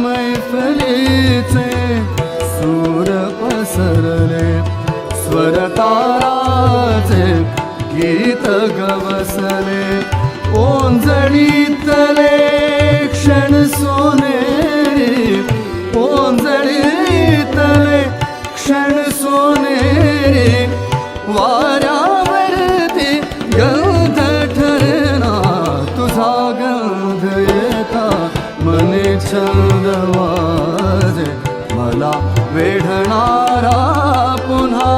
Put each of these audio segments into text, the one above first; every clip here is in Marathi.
मैफलीचे सूर पसरले, स्वरताराचे गीत गवसले, ओंजळीतले क्षण सोनेरी, ओंजळीतले क्षण सोनेरी, वाऱ्यावरती गंध ठरना तुझा गंध येता, मने छंद वाजे मला वेढणारा पुन्हा.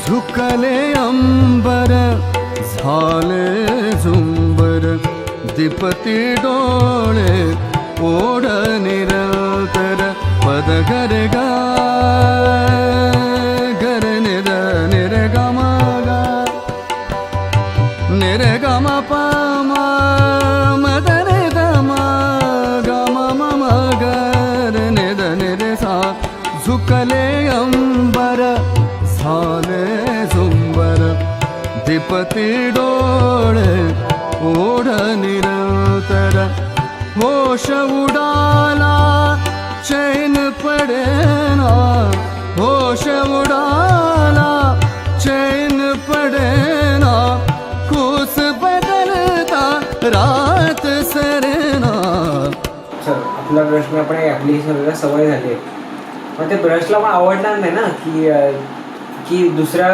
झुकले अंबर झाले झुंबर, दीपती डोळे ओढ निरंतर, पद गर गा गर निर निर ग म ग, निर ग म प म मद नि द म ग म म म ग र नि द नि रे सा. झुकले अंबर झाले झुंबर, दीपती डोळे ओढ निरंतर, होश उडाला चैन पडेना, होश उडाला चैन पडेना, खूस बदलता रात सरेना. सर आपल्या ब्रशने आपण ॲप्लिकेशनला सवय झाली आहे, मग ते ब्रशला पण आवडणार नाही ना की दुसऱ्या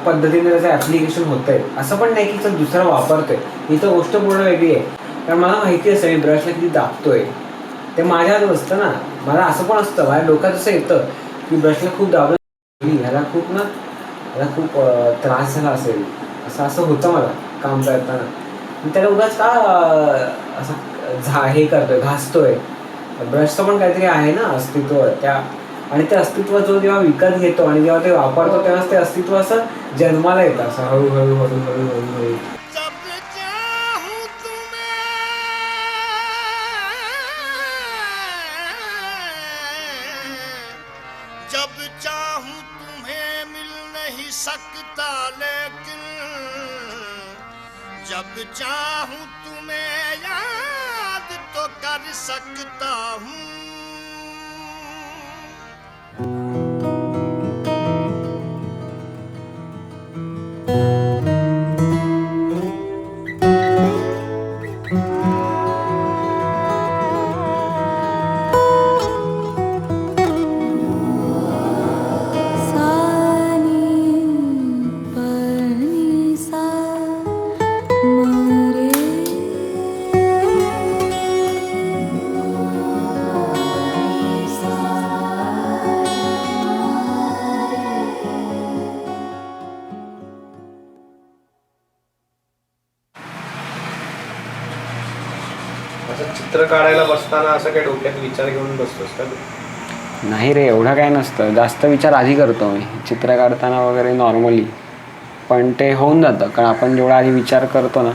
पद्धतीने त्याचं ॲप्लिकेशन होतं आहे. असं पण नाही की तो दुसरा वापरतोय, ही तर गोष्ट पूर्ण वेगळी आहे. कारण मला माहिती असतं मी ब्रशला किती दाबतोय, ते माझ्या हातात असतं ना. मला असं पण असतं, माझ्या डोक्यात असं येतं की ब्रशला खूप दाबलं, ह्याला खूप त्रास झाला असेल, असं होतं मला काम करताना. त्याला उगाच का असं हे करतोय, घासतोय. ब्रशचं पण काहीतरी आहे ना अस्तित्व त्या, आणि ते अस्तित्व जो जेव्हा विकत घेतो आणि जेव्हा ते वापरतो तेव्हाच ते अस्तित्व असं जन्माला येतं, असं हळूहळू हळूहळू हळूहळू. जब चाहूं तुम्हें मिल नहीं सकता, लेकिन जब चाहूं तुम्हें याद तो कर सकता हूँ. चित्र काढायला बसताना असं काही डोक्यात विचार घेऊन बसतोस का तू? नाही रे, एवढं काय नसतं. जास्त विचार आधी करतो मी चित्र काढताना वगैरे नॉर्मली, पण ते होऊन जातं. कारण आपण जेवढा आधी विचार करतो ना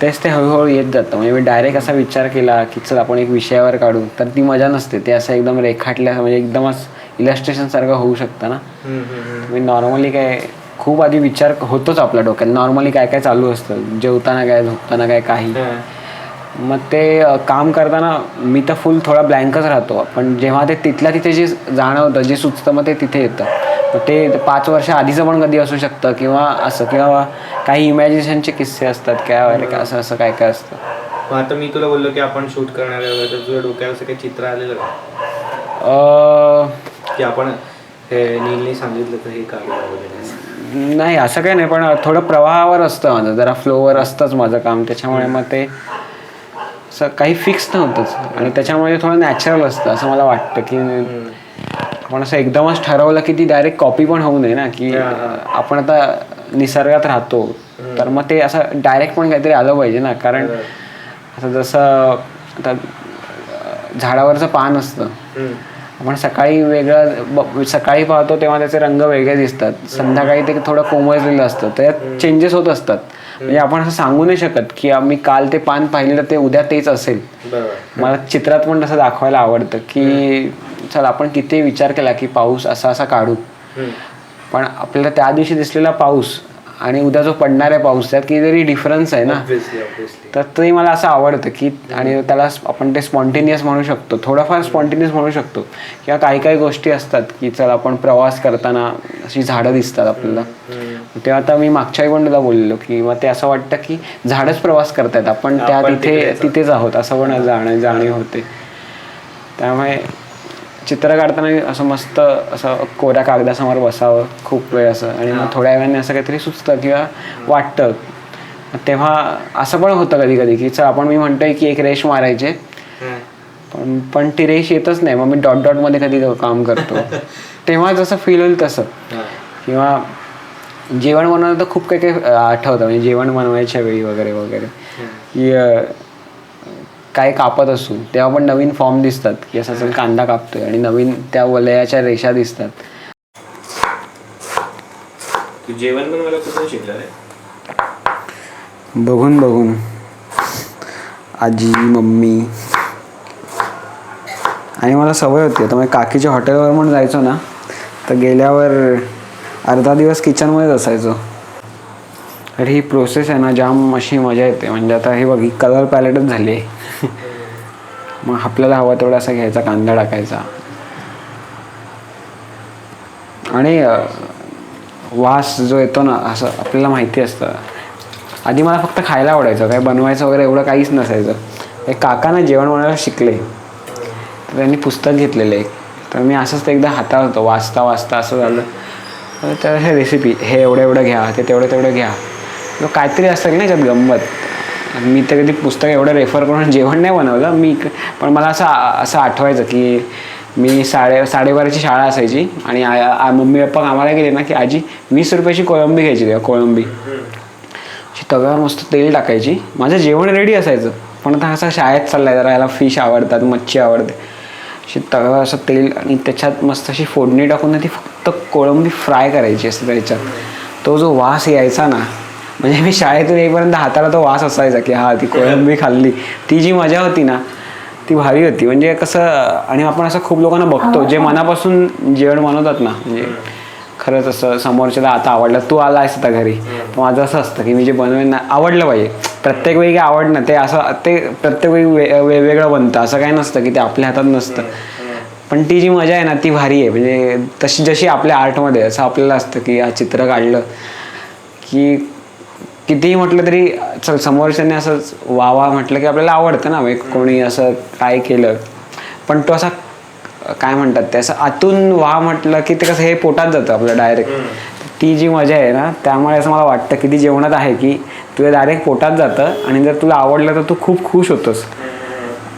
तेच ते हळूहळू येत जातं. म्हणजे मी डायरेक्ट असा विचार केला की चल आपण एक विषयावर काढू, तर ती मजा नसते. ते असं एकदम रेखाटल्या म्हणजे एकदमच इलस्ट्रेशन सारखं होऊ शकतं ना. मी नॉर्मली काय खूप आधी विचार होतोच आपल्या डोक्यात, नॉर्मली काय काय चालू असतं, जेवताना काय, झोपताना काय, काही. मग ते काम करताना मी तर फुल थोडा ब्लँकच राहतो, पण जेव्हा ते तिथल्या तिथे जे जाणवतं, जे सुचतं, मग ते तिथे येतं. मग ते 5 वर्ष आधीचं पण कधी असू शकतं, किंवा असं, किंवा काही इमॅजिनेशनचे किस्से असतात काय असं असं काय काय असतं. मग आता मी तुला बोललो की आपण शूट करणार आहे, तर तुझ्या डोक्यावर असं काही चित्र आलेलं का की आपण हे नीलने सांगितलं तर हे काढलं वगैरे? नाही, असं काही नाही, पण थोडं प्रवाहावर असतं माझं, जरा फ्लोवर असतंच माझं काम, त्याच्यामुळे मग ते असं काही फिक्स नव्हतंच आणि त्याच्यामुळे थोडं नॅचरल असतं असं मला वाटतं की आपण असं एकदमच ठरवलं की ती डायरेक्ट कॉपी पण होऊ नये ना की आपण आता निसर्गात राहतो तर मग ते असं डायरेक्ट पण काहीतरी आलं पाहिजे ना कारण असं जसं आता झाडावरचं पान असतं आपण सकाळी वेगळं सकाळी पाहतो तेव्हा त्याचे रंग वेगळे दिसतात संध्याकाळी ते थोडं कोमजलेलं असतं त्यात चेंजेस होत असतात म्हणजे आपण असं सांगू नाही शकत की मी काल ते पान पाहिलं तर ते उद्या तेच असेल. मला चित्रात पण तसं दाखवायला आवडतं की चल आपण किती विचार केला की पाऊस असा असा काढू पण आपल्याला त्या दिवशी दिसलेला पाऊस आणि उद्या जो पडणार आहे पाऊस त्यात कितीतरी डिफरन्स आहे ना तर ते मला असं आवडतं की आणि त्याला आपण ते स्पॉन्टेनियस म्हणू शकतो थोडंफार स्पॉन्टेनियस म्हणू शकतो किंवा काही काही गोष्टी असतात की चल आपण प्रवास करताना अशी झाडं दिसतात आपल्याला तेव्हा आता मी मागच्या वेळी पण तुला बोललेलो की मग ते असं वाटतं की झाडच प्रवास करतायत आपण त्या तिथेच आहोत असं पण जाणीव होते. त्यामुळे चित्र काढताना असं मस्त असं कोऱ्या कागदासमोर बसावं खूप वेळ असं आणि मग थोड्या वेळाने असं काहीतरी सुचतं किंवा वाटतं तेव्हा असं पण होतं कधी कधी की चल मी म्हणतोय की एक रेष मारायचे पण ती रेष येतच नाही मग मी डॉट डॉट मध्ये कधी काम करतो तेव्हा जसं फील होईल तसं किंवा जेवण बनवलं तर खूप काही काही आठवतं म्हणजे जेवण बनवायच्या वेळी वगैरे वगैरे की काय कापत असू तेव्हा पण नवीन फॉर्म दिसतात की असं असेल कांदा कापतोय आणि नवीन त्या वलयाच्या रेषा दिसतात. तू जेवण बनवायला कुठून शिकला रे? बघून आजी मम्मी आणि मला सवय होती आता म्हणजे काकीच्या हॉटेलवर पण जायचो ना तर गेल्यावर अर्धा दिवस किचनमध्येच असायचो. तर ही प्रोसेस आहे ना जाम अशी मजा येते म्हणजे आता हे बघ ही कलर पॅलेटच झाली आहे मग आपल्याला हवा तेवढा असा घ्यायचा कांदा टाकायचा आणि वास जो येतो ना असं आपल्याला माहिती असतं. आधी मला फक्त खायला आवडायचं काय बनवायचं वगैरे एवढं काहीच नसायचं. एक काकांना जेवण बनवायला शिकले तर त्यांनी पुस्तक घेतलेले तर मी असंच एकदा हाताळतो वाचता असं झालं तर हे रेसिपी हे एवढं घ्या ते तेवढं घ्या काहीतरी असेल ना याच्यात गंमत. मी तर कधी पुस्तक एवढं रेफर करून जेवण नाही बनवलं पण मला असं आठवायचं की मी 12:30ची शाळा असायची आणि मम्मी पप्पा कामाला गेले ना की आजी 20 रुपयाची कोळंबी घ्यायची तेव्हा कोळंबी तव्यावर मस्त तेल टाकायची माझं जेवण रेडी असायचं पण आता असं शाळेत चाललाय जरा याला फिश आवडतात मच्छी आवडते अशी तव्यावर असं तेल आणि त्याच्यात मस्त अशी फोडणी टाकून ती फक्त कोळंबी फ्राय करायची असते त्याच्यात तो जो वास यायचा ना म्हणजे मी शाळेतून येईपर्यंत हाताला तो वास असायचा की ती कोळंबी खाल्ली ती जी मजा होती ना ती भारी होती. म्हणजे कसं आणि आपण असं खूप लोकांना बघतो जे मनापासून जेवण बनवतात ना म्हणजे खरंच असं समोरच्याला आता आवडलं तू आला आहेस आता घरी तर माझं असं असतं की मी जे बनवेन ना आवडलं पाहिजे. प्रत्येक वेळी काय आवडणं ते असं ते प्रत्येक वेळी वेगवेगळं बनतं असं काही नसतं की ते आपल्या हातात नसतं पण ती जी मजा आहे ना ती भारी आहे. म्हणजे जशी आपल्या आर्टमध्ये असं आपल्याला असतं की चित्र काढलं की कितीही म्हटलं तरी चल समोरच्याने असंच वावा म्हटलं की आपल्याला आवडतं ना कोणी असं काय केलं पण तो असा काय म्हणतात ते असं आतून म्हटलं की ते कसं हे पोटात जातं आपलं डायरेक्ट. ती जी मजा आहे ना त्यामुळे असं मला वाटतं की ती जेवणात आहे की तुझ्या डायरेक्ट पोटात जातं आणि जर तुला आवडलं तर तू खूप खुश होतोस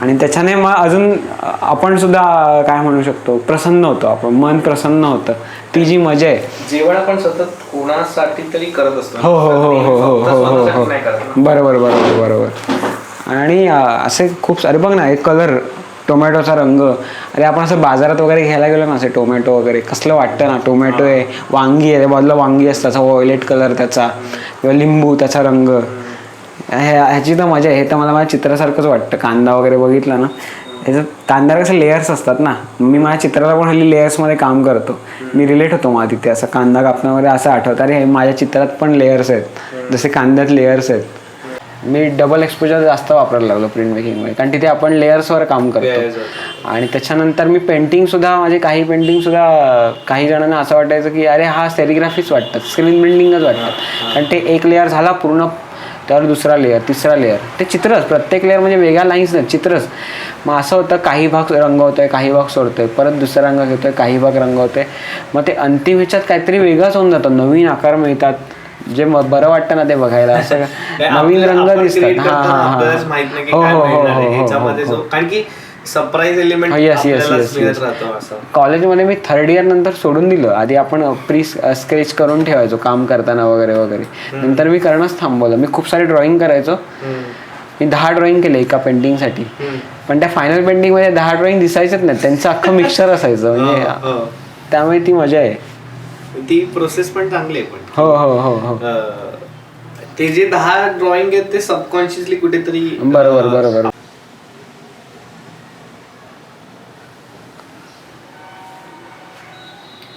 आणि त्याच्याने मग अजून आपण सुद्धा काय म्हणू शकतो प्रसन्न होतो आपलं मन प्रसन्न होतं. ती जी मजा आहे जेवण आपण सतत कोणासाठी तरी करत असतो. हो बरोबर आणि असे खूप सारे बघ ना एक कलर टोमॅटोचा रंग अरे आपण असं बाजारात वगैरे घ्यायला गेलो ना असे टोमॅटो वगैरे कसलं वाटतं ना टोमॅटो आहे वांगी आहे बाजूला वांगी असतं त्याचा व्हायोलेट कलर त्याचा किंवा लिंबू त्याचा रंग ह्याची तर मजा आहे. हे तर मला माझ्या चित्रासारखंच वाटतं. कांदा वगैरे बघितला ना ह्याच्यात कांद्याला कसं लेयर्स असतात ना मी माझ्या चित्राला पण हल्ली लेयर्समध्ये काम करतो मी रिलेट होतो मला तिथे असं कांदा कापणं वगैरे असं आठवतं अरे माझ्या चित्रात पण लेयर्स आहेत जसे कांद्यात लेयर्स आहेत. मी डबल एक्सपोजर जास्त वापरायला लागलो प्रिंट मेकिंगमध्ये कारण तिथे आपण लेयर्सवर काम करतो आणि त्याच्यानंतर मी पेंटिंगसुद्धा माझे काही पेंटिंगसुद्धा काही जणांना असं वाटायचं की अरे हा सेरिग्राफीच वाटतात स्क्रीन बिल्डिंगच वाटतात कारण ते एक लेअर झाला पूर्ण त्यावर दुसरा लेअर तिसरा लेअर ते चित्रच प्रत्येक लेअर म्हणजे वेगळ्या लाईन्स नाही चित्रच. मग असं होतं काही भाग रंगवतोय काही भाग सोडतोय परत दुसरा रंग घेतोय काही भाग रंगवतोय मग ते अंतिम ह्याच्यात काहीतरी वेगळंच होऊन जातं नवीन आकार मिळतात जे बरं वाटतं ना ते बघायला, असं नवीन रंग दिसतात. हा हा हा हो हो हो हो हो. कारण की surprise element yes yes yes yes. कॉलेजमध्ये मी 3rd इयर नंतर सोडून दिलं. आधी आपण प्री स्केच करून ठेवायचो काम करताना वगैरे वगैरे. नंतर मी करणंच थांबवलं. मी खूप सारे ड्रॉइंग करायचो. मी 10 ड्रॉइंग केले एका पेंटिंगसाठी. पण त्या फायनल पेंटिंगमध्ये 10 ड्रॉइंग दिसायचेच नाही, त्यांचं अख्खं मिक्सचर असायचं. म्हणजे त्यामुळे ती मजा आहे. ती प्रोसेस पण चांगली आहे. पण हो हो हो हो. ते जे 10 ड्रॉइंग आहेत ते सबकॉन्शियसली कुठेतरी बरोबर बरोबर.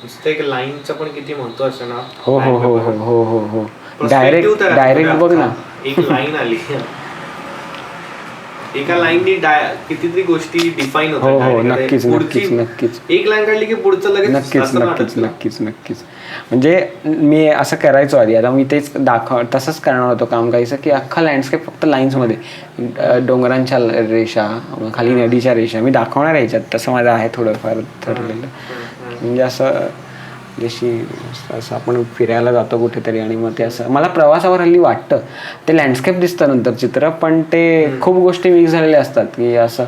नुसतं एक लाईनचं पण किती महत्व असतं ना. हो हो हो हो हो हो हो. डायरेक्ट बघ ना, एक लाईन आली, एका लाईननी कितीतरी गोष्टी डिफाईन होतात. हो हो नक्कीच नक्कीच नक्कीच. एक लाईन काढली की पुढचं लगेच नक्कीच नक्कीच नक्कीच नक्कीच. म्हणजे मी असं करायचो आधी. आता मी तेच तसंच करणार होतो काम काहीसं, की अख्खा लँडस्केप फक्त लाईन्समध्ये, डोंगरांच्या रेषा, खाली नदीच्या रेषा मी दाखवणार ह्याच्यात. तसं माझं आहे थोडंफार ठरलेलं. म्हणजे असं जशी असं आपण फिरायला जातो कुठेतरी आणि मग ते असं मला प्रवासावर हल्ली वाटतं. ते लँडस्केप दिसतं नंतर चित्र, पण ते खूप गोष्टी मिक्स झालेल्या असतात. की असं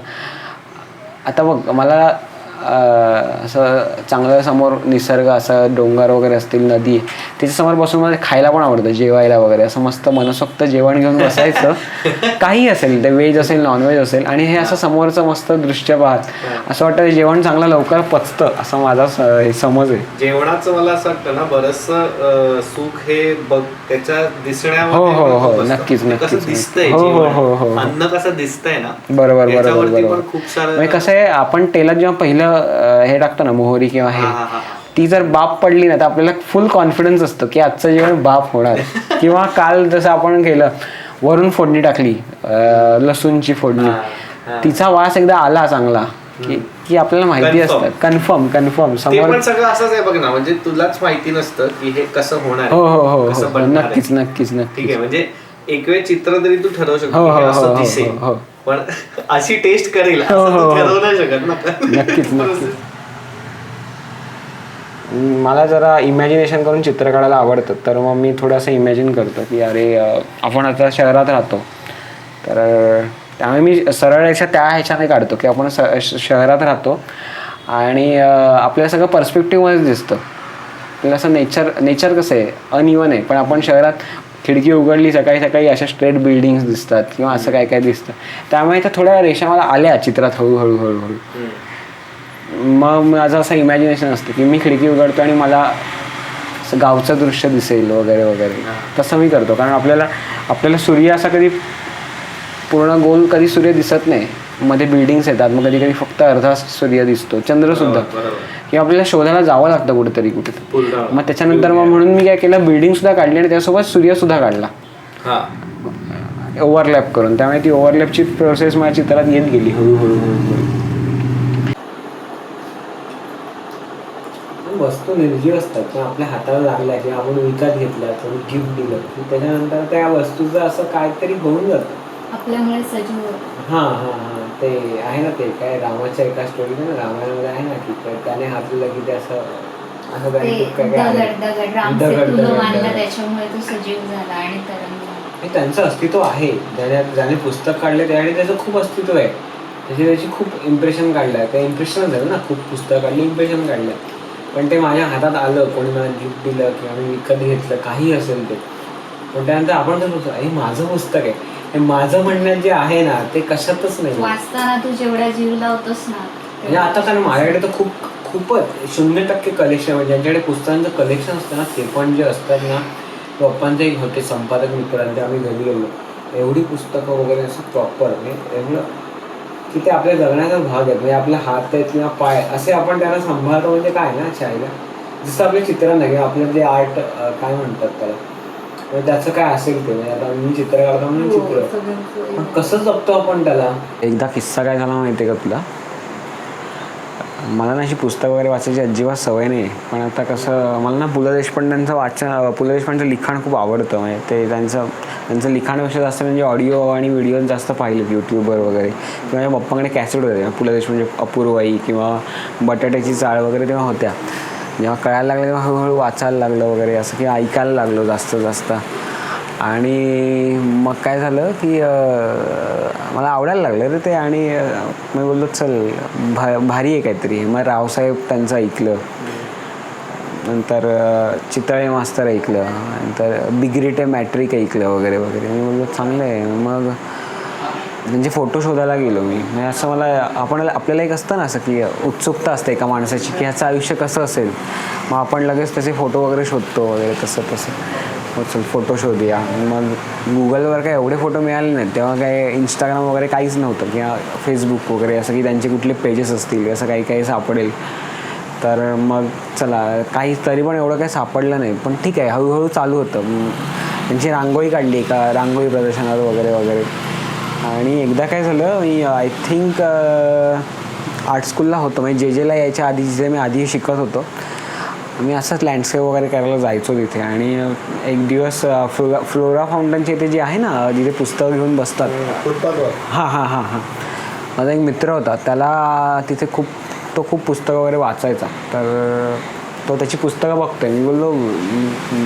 आता बघ मला असं चांगलं समोर निसर्ग, असं डोंगर वगैरे असतील, नदी, त्याच्यासमोर बसून मला खायला पण आवडतं, जेवायला वगैरे. असं मस्त मनसोक्त जेवण घेऊन बसायचं, काही असेल ते, व्हेज असेल नॉनव्हेज असेल, आणि हे असं समोरचं मस्त दृश्य पाहत असं वाटतं जेवण चांगलं लवकर पचतं, असं माझा समज आहे. जेवणाचं मला असं वाटतं ना, बरंचसं सुख हे बघ त्याच्या दिसण्यावर. हो हो हो नक्कीच नक्कीच. दिसतंय हो हो हो हो. अन्न कसं दिसतंय ना. बरोबर बरोबर बरोबर. खूप सारं म्हणजे कसं आहे, आपण तेलात जेव्हा पहिलं हे टाकतो ना, मोहरी किंवा हे, ती जर बाप पडली ना तर आपल्याला फुल कॉन्फिडन्स असतो की आजचं जेवण बाप होणार. किंवा काल जसं आपण केलं, वरून फोडणी टाकली, लसूणची फोडणी, तिचा वास एकदा आला चांगला की आपल्याला माहिती असतं, कन्फर्म समोर सगळं असंच आहे बघ ना. म्हणजे तुलाच माहिती नसतं की हे कसं होणार. हो हो हो नक्कीच नक्कीच नक्कीच. ठीक आहे, म्हणजे एक वेळ चित्र तरी तू ठरवू शकतो असं दिसेल, पण अशी टेस्ट करेल ठरवू नाही शकत ना. नक्कीच नक्कीच. मला जरा इमॅजिनेशन करून चित्र काढायला आवडतं, तर मग मी थोडंसं इमॅजिन करतो की अरे आपण आता शहरात राहतो, तर त्यामुळे मी सरळ रेषा त्या ह्याच्याने काढतो की आपण शहरात राहतो आणि आपल्याला सगळं पर्स्पेक्टिव्हमध्ये दिसतं. आपल्याला असं नेचर कसं आहे, अनइवन आहे, पण आपण शहरात खिडकी उघडली सकाळी सकाळी अशा स्ट्रेट बिल्डिंग्स दिसतात किंवा असं काय काय दिसतं. त्यामुळे त्या थोड्या रेषा मला आल्या चित्रात हळूहळू हळूहळू. मग माझं असं इमॅजिनेशन असतं की मी खिडकी उघडतो आणि मला असं गावचं दृश्य दिसेल वगैरे वगैरे. तसं मी करतो, कारण आपल्याला सूर्य असा कधी पूर्ण गोल कधी सूर्य दिसत नाही, मध्ये बिल्डिंग्स येतात, मग कधी कधी फक्त अर्धा सूर्य दिसतो, चंद्रसुद्धा, किंवा आपल्याला शोधायला जावं लागतं कुठेतरी. मग त्याच्यानंतर मग म्हणून मी काय केलं, बिल्डिंगसुद्धा काढली आणि त्यासोबत सूर्यसुद्धा काढला ओव्हरलॅप करून. त्यामुळे ती ओव्हरलॅपची प्रोसेस माझ्या चित्रात येत गेली हळूहळू हळूहळू. वस्तू निर्जीव असतात, पण आपल्या हाताला लागल्या किंवा आपण विकत घेतल्या, कोणी गिफ्ट दिलं की त्याच्यानंतर त्या वस्तूचं असं काहीतरी होऊन जातं आपल्यामुळे सजीव. हां हां हां. ते आहे ना, ते काय रामाच्या एका स्टोरीमध्ये ना, रामायणामध्ये आहे ना, की त्याने हात दिला की ते असं असं दगड त्याच्यामुळे तो सजीव झाला आणि तरंगला. त्यांचं अस्तित्व आहे. ज्याने पुस्तक काढले त्याने त्याचं खूप अस्तित्व आहे, त्याची खूप इम्प्रेशन काढलं आहे. त्या इम्प्रेशनच झालं ना, खूप पुस्तक काढली, इम्प्रेशन काढलं, पण ते माझ्या हातात आलं, कोणी मला गिफ्ट दिलं किंवा मी विकत घेतलं, काही असेल ते. पण त्यानंतर आपण तर बोलतो हे माझं पुस्तक आहे, हे माझं म्हणण्यात जे आहे ना ते कशातच नाही. वाचताना तू जेवढा जीव लावतोस ना, म्हणजे आता कारण माझ्याकडे तर खूपच 0% कलेक्शन, म्हणजे ज्यांच्याकडे पुस्तकांचं कलेक्शन असतं ना, ते पण जे असतात ना, पप्पांचे होते संपादक मित्रांचे, आम्ही घरी गेलो, एवढी पुस्तकं वगैरे असं प्रॉपर, म्हणजे एवढं की ते आपल्या जगण्याचा भाग आहेत. म्हणजे आपले हात आहेत किंवा पाय असे आपण त्यांना सांभाळतो. म्हणजे काय ना, शाळेला जसं आपले चित्र नाही किंवा आपलं जे आर्ट काय म्हणतात त्याला, म्हणजे त्याचं काय असेल ते. म्हणजे आता मी चित्र काढतो म्हणून चित्र, पण कसं जपतो आपण त्याला. एकदा किस्सा काय झाला माहिती आहे का तुला? मला ना अशी पुस्तक वगैरे वाचायची अजिबात सवय नाही, पण आता कसं मला ना पु ल देशपांडेचं लिखाण खूप आवडतं. म्हणजे ते त्यांचं लिखाणापेक्षा जास्त म्हणजे ऑडिओ आणि व्हिडिओ जास्त पाहिलेत यूट्यूबवर वगैरे, किंवा माझ्या पप्पाकडे कॅसेट होते पु ल देशपांडे, अपूर्वाई किंवा बटाट्याची चाळ वगैरे तेव्हा होत्या. जेव्हा कळायला लागलं तेव्हा हळूहळू वाचायला लागलं वगैरे असं की ऐकायला लागलो जास्त जास्त. आणि मग काय झालं की मला आवडायला लागलं रे ते. आणि मी बोललो चल भारी आहे काहीतरी. मग रावसाहेब त्यांचं ऐकलं, नंतर चितळे मास्तर ऐकलं, नंतर बिग्रिटे मॅट्रिक ऐकलं वगैरे वगैरे. मी बोललो चांगलं आहे. मग त्यांचे फोटो शोधायला गेलो मी. म्हणजे असं मला आपल्याला एक असतं ना असं की उत्सुकता असते एका माणसाची की ह्याचं आयुष्य कसं असेल. मग आपण लगेच त्याचे फोटो वगैरे शोधतो वगैरे तसं. मग चल फोटो शोधूया. मग गुगलवर काय एवढे फोटो मिळाले नाहीत तेव्हा. काय इंस्टाग्राम वगैरे काहीच नव्हतं किंवा फेसबुक वगैरे असं की त्यांचे कुठले पेजेस असतील असं काही सापडेल. तर मग चला काही तरी पण एवढं काही सापडलं नाही. पण ठीक आहे, हळूहळू चालू होतं. त्यांची रांगोळी काढली एका रांगोळी प्रदर्शनावर वगैरे वगैरे. आणि एकदा काय झालं, मी आय थिंक आर्ट स्कूलला होतो, म्हणजे जेला यायच्या आधी जिथे मी आधी शिकत होतो. मी असंच लँडस्केप वगैरे करायला जायचो तिथे. आणि एक दिवस फ्लोरा फाउंटनच्या इथे जे आहे ना जिथे पुस्तकं घेऊन बसतात, हां माझा एक मित्र होता, त्याला तिथे खूप पुस्तकं वगैरे वाचायचा. तर तो त्याची पुस्तकं बघतोय. मी बोललो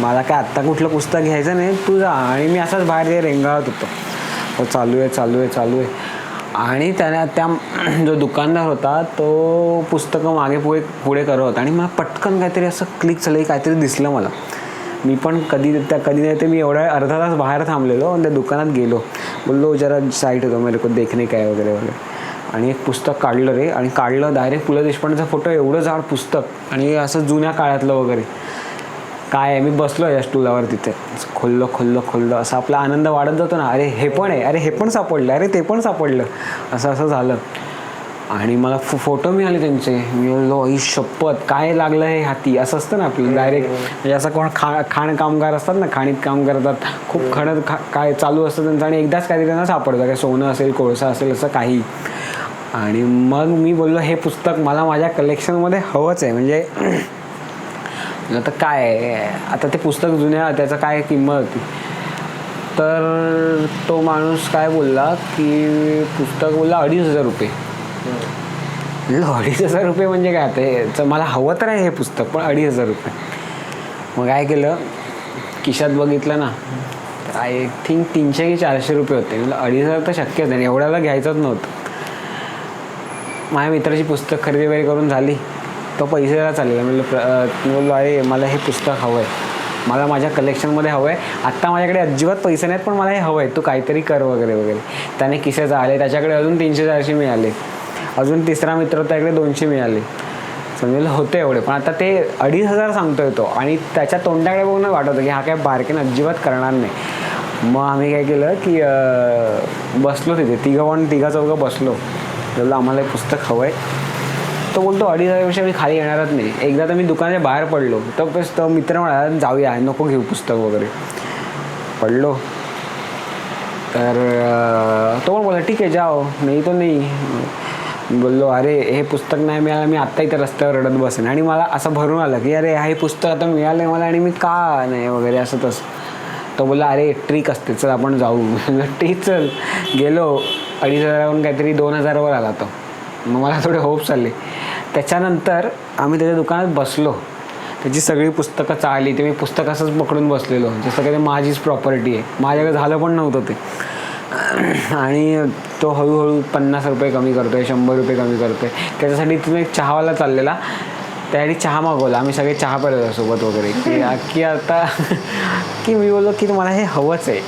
मला काय आत्ता कुठलं पुस्तक घ्यायचं नाही, तू जा. आणि मी असाच बाहेर रेंगाळत होतो. चालू आहे. आणि त्या जो दुकानदार होता तो पुस्तकं मागे पुढे करत होता. आणि मला पटकन काहीतरी असं क्लिक झालं, काहीतरी दिसलं मला. मी पण कधी नाही ते मी एवढा अर्धा तास बाहेर थांबलेलो आणि त्या दुकानात गेलो. बोललो जरा साईट होतो मेरे को देखणे काय वगैरे वगैरे. आणि एक पुस्तक काढलं रे. आणि काढलं डायरेक्ट पु ल देशपांडेचा फोटो, एवढं जाड पुस्तक आणि असं जुन्या काळातलं वगैरे. काय आहे, मी बसलो या स्टूलावर तिथे. खोललं असं आपला आनंद वाढत जातो ना. अरे हे पण आहे, अरे हे पण सापडलं, अरे ते पण सापडलं, असं झालं. आणि मला फोटो मिळाले त्यांचे. मी बोललो आई शपथ, काय लागलं हे हाती, असं असतं ना आपलं डायरेक्ट. म्हणजे असं कोण खाण कामगार असतात ना, खाणीत काम करतात, खूप काय चालू असतं त्यांचं. आणि एकदाच काहीतरी त्यांना सापडतं, काय सोनं असेल कोळसा असेल असं काही. आणि मग मी बोललो हे पुस्तक मला माझ्या कलेक्शनमध्ये हवंच आहे. म्हणजे आता काय आहे, आता ते पुस्तक जुन्या, त्याचं काय किंमत होती. तर तो माणूस काय बोलला की पुस्तक बोलला 2,500 रुपये. 2,500 रुपये म्हणजे काय, आता मला हवं तर आहे हे पुस्तक, पण 2,500 रुपये. मग काय केलं, खिशात बघितलं ना, आय थिंक 300 की 400 रुपये होते. म्हणजे 2,500 तर शक्यच नाही, एवढ्याला घ्यायचंच नव्हतं. माझ्या मित्राची पुस्तक खरेदी वगैरे करून झाली. तो पैसेला चाललेला. बोललो अरे मला हे पुस्तक हवं आहे, मला माझ्या कलेक्शनमध्ये हवं आहे. आत्ता माझ्याकडे अजिबात पैसे नाहीत, पण मला हे हवं आहे, तू काहीतरी कर वगैरे वगैरे. त्याने किसे आले, त्याच्याकडे अजून 300-400 मिळाले. अजून तिसरा मित्र होता, त्याकडे 200 मिळाले. समजलं होते एवढे. पण आता ते 2,500 सांगतोय तो. आणि त्याच्या तोंडाकडे बघून वाटत होतं की हा काय बारकेन अजिबात करणार नाही. मग आम्ही काय केलं की बसलो तिथे, तिघा चौघं बसलो. बोललो आम्हाला हे पुस्तक हवं आहे. तो बोलतो 2,500 मी खाली येणारच नाही. एकदा तर मी दुकानाच्या बाहेर पडलो, तर तो मित्र म्हणाला जाऊया, नको घेऊ पुस्तक वगैरे. पडलो. तर तो पण बोला ठीक आहे जाओ, नाही तो नाही. बोललो अरे हे पुस्तक नाही मिळालं, मी आत्ता इथं रस्त्यावर रडत बसेन. आणि मला असं भरून आलं की अरे हे पुस्तक आता मिळालं आहे मला आणि मी का नाही वगैरे असं तसं. तो बोलला अरे ट्रिक असते, चल आपण जाऊ. ठीक चल. गेलो. 2,500 काहीतरी 2,000वर आला तो. मग मला थोडे होप्स चालले. त्याच्यानंतर आम्ही त्याच्या दुकानात बसलो. त्याची सगळी पुस्तकं चालली. ते मी पुस्तक असंच पकडून बसलेलो, जसं काही माझीच प्रॉपर्टी आहे. माझ्याकडे झालं पण नव्हतं ते. आणि तो हळूहळू 50 रुपये कमी करतोय, 100 रुपये कमी करतोय. त्याच्यासाठी तुम्ही एक चहावाला चाललेला, त्यासाठी चहा मागवला. आम्ही सगळे चहा प्यायलो सोबत वगैरे. की आता की मी बोललो की तुम्हाला हे हवंच आहे.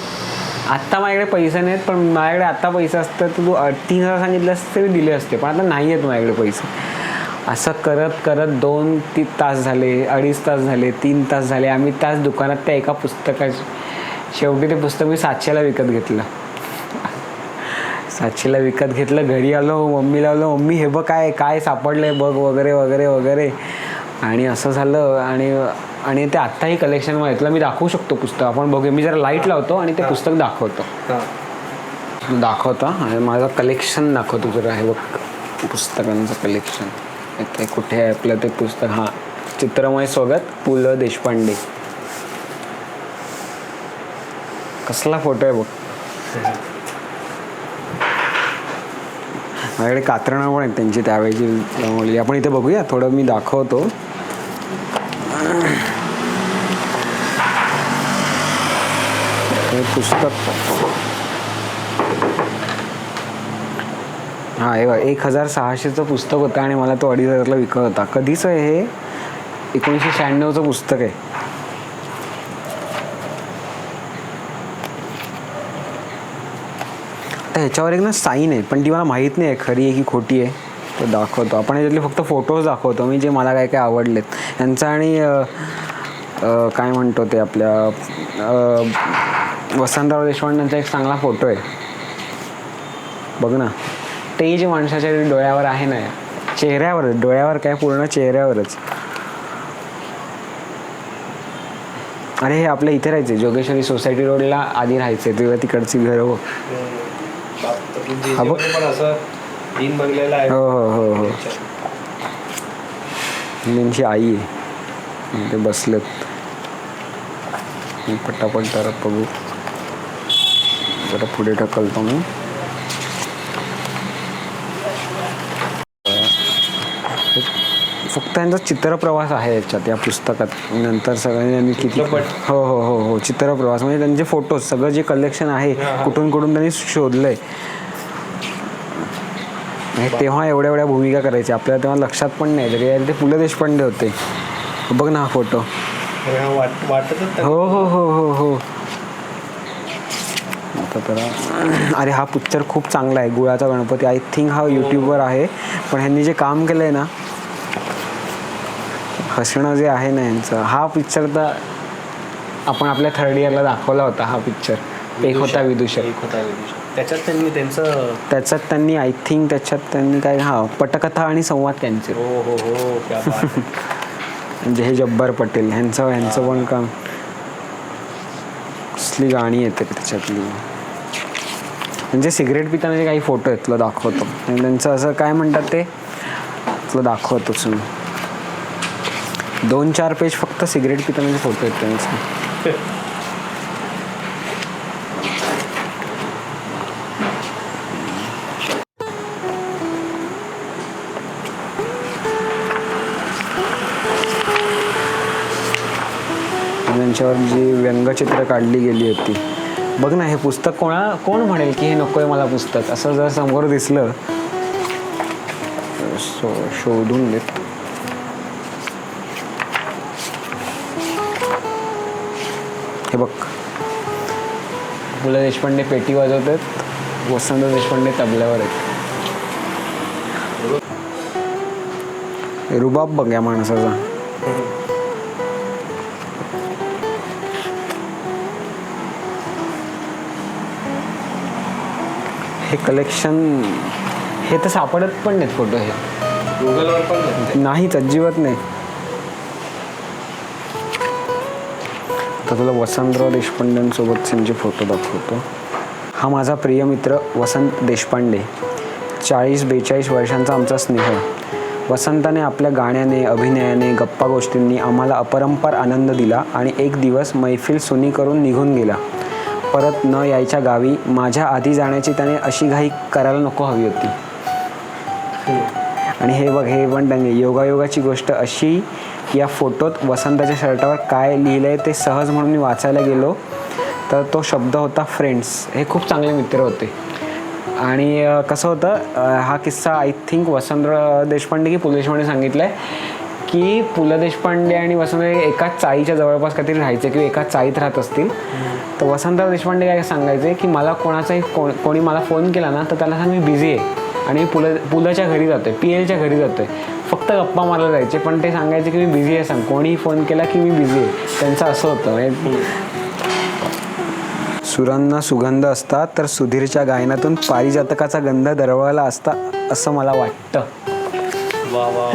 आत्ता माझ्याकडे पैसे नाहीत, पण माझ्याकडे आत्ता पैसे असतं तर तू 3,000 सांगितलं असतं तरी दिले असते, पण आता नाही आहेत माझ्याकडे पैसे. असं करत 2-3 तास झाले, 2.5 तास झाले, 3 तास झाले. आम्ही त्याच दुकानात त्या एका पुस्तकाची, शेवटी ते पुस्तक मी 700ला विकत घेतलं. 700ला विकत घेतलं. घरी आलो, मम्मीला आलो, मम्मी हे बघ काय सापडलं आहे बघ वगैरे वगैरे वगैरे. आणि असं झालं. आणि ते आत्ताही कलेक्शनमध्ये तुला मी दाखवू शकतो पुस्तक, आपण बघूया. मी जरा लाईट लावतो आणि ते पुस्तक दाखवतो. आणि माझं कलेक्शन दाखवतो जरा. हे बघ पुस्तकांचं कलेक्शन. इथे कुठे आहे आपलं ते पुस्तक. हां, चित्रमय स्वागत, पु ल देशपांडे. कसला फोटो आहे बघ. माझ्याकडे कात्रणं पण आहेत त्यांची त्यावेळेची. आपण इथे बघूया थोडं, मी दाखवतो. हे पुस्तक हा हे 1600चं पुस्तक होतं आणि मला तो 2500ला विकत होता. कधीच आहे हे? 1996चं पुस्तक आहे. तर ह्याच्यावर एक ना साईन आहे, पण ती मला माहीत नाही आहे खरी आहे की खोटी आहे. तो दाखवतो आपण, याच्यातले फक्त फोटोज दाखवतो मी जे मला काय काय आवडलेत यांचा. आणि काय म्हणतो ते आपल्या वसंतराव देशपांडेंचा एक चांगला फोटो आहे बघ ना. ते जे माणसाच्या डोळ्यावर आहे ना, चेहऱ्यावरच, डोळ्यावर काय पूर्ण चेहऱ्यावरच. अरे हे आपल्या इथे राहायचे जोगेश्वरी सोसायटी रोडला आधी राहायचे तेव्हा तिकडची घर. हो पण असं तीन बनलेला आहे. हो हो हो हो त्यांची आई आहे. ते बसलेत पटापट जरा बघू. जरा पुढे ढकलतो मी. फक्त त्यांचा चित्रप्रवास आहे याच्यात या पुस्तकात. नंतर सगळ्यांनी किती हो हो हो हो चित्रप्रवास म्हणजे त्यांचे फोटोज सगळं जे कलेक्शन आहे कुठून कुठून त्यांनी शोधलंय. तेव्हा एवढ्या भूमिका करायच्या आपल्याला तेव्हा लक्षात पण नाही. तरी ते पु ल देशपांडे होते. बघ ना हा फोटो. हो हो हो हो हो आता तर अरे हा पिक्चर खूप चांगला आहे गुळाचा गणपती. आय थिंक हा यूट्यूबवर आहे. पण ह्यांनी जे काम केलं आहे ना, हसणं जे आहे ना यांचं, हा पिक्चर तर आपण आपल्या थर्ड इयरला दाखवला होता. हा पिक्चर एक होता विदूषक. त्याच्यात त्यांनी आय थिंक त्याच्यात त्यांनी काय पटकथा आणि संवाद त्यांचे. हो हो हो म्हणजे हे जब्बार पटेल ह्यांचं पण काम. कसली गाणी येते त्याच्यातली. म्हणजे सिगरेट पितानाचे काही फोटो आहेत तुला दाखवतो. त्यांचं असं काय म्हणतात ते तुला दाखवतोच मी. 2-4 पेज फक्त सिगरेट पितानाचे फोटो आहेत त्यांचे. त्यांच्यावर जी व्यंगचित्र काढली गेली होती बघ ना. हे पुस्तक कोण म्हणेल की हे नको आहे मला पुस्तक, असं जर समोर दिसलं शोधून देत. हे बघ पु ल देशपांडे पेटी वाजवतात, वसंत देशपांडे तबल्यावर आहेत. रुबाब बघ या माणसाचा. हे कलेक्शन हे तर सापडत पण नाहीत फोटो. हे गुगलवर पण नाहीच, अजिबात नाही. तर तुला वसंतराव देशपांडेंसोबत त्यांचे फोटो दाखवतो. हा माझा प्रिय मित्र वसंत देशपांडे. 40-42 वर्षांचा आमचा स्नेह. वसंताने आपल्या गाण्याने, अभिनयाने, गप्पा गोष्टींनी आम्हाला अपरंपार आनंद दिला आणि एक दिवस मैफिल सुनी करून निघून गेला. परत न यायच्या गावी माझ्या आधी जाण्याची त्याने अशी घाई करायला नको हवी होती. आणि हे बघ, हे पण त्यांनी योगायोगाची गोष्ट अशी या फोटोत वसंताच्या शर्टावर काय लिहिलं आहे ते सहज म्हणून मी वाचायला गेलो तर तो शब्द होता फ्रेंड्स. हे खूप चांगले मित्र होते. आणि कसं होतं हा किस्सा आय थिंक वसंतराव देशपांडे की पु ल देशपांडे सांगितलं आहे की पु ल देशपांडे आणि वसंत एकाच चाळीच्या जवळपास काहीतरी राहायचे किंवा एकाच चाळीत राहत असतील. तर वसंतराव देशपांडे काय सांगायचे की मला कोणाचाही कोणी मला फोन केला ना तर त्याला सांग मी बिझी आहे आणि पुलच्या घरी जातोय, PLच्या घरी जातोय. फक्त गप्पा मारला जायचे पण ते सांगायचे की मी बिझी आहे सांग. कोणीही फोन केला की मी बिझी आहे. त्यांचं असं होतं. सुरांना सुगंध असता तर सुधीरच्या गायनातून पारिजातकाचा गंध दरवळला असता असं मला वाटतं. वा वा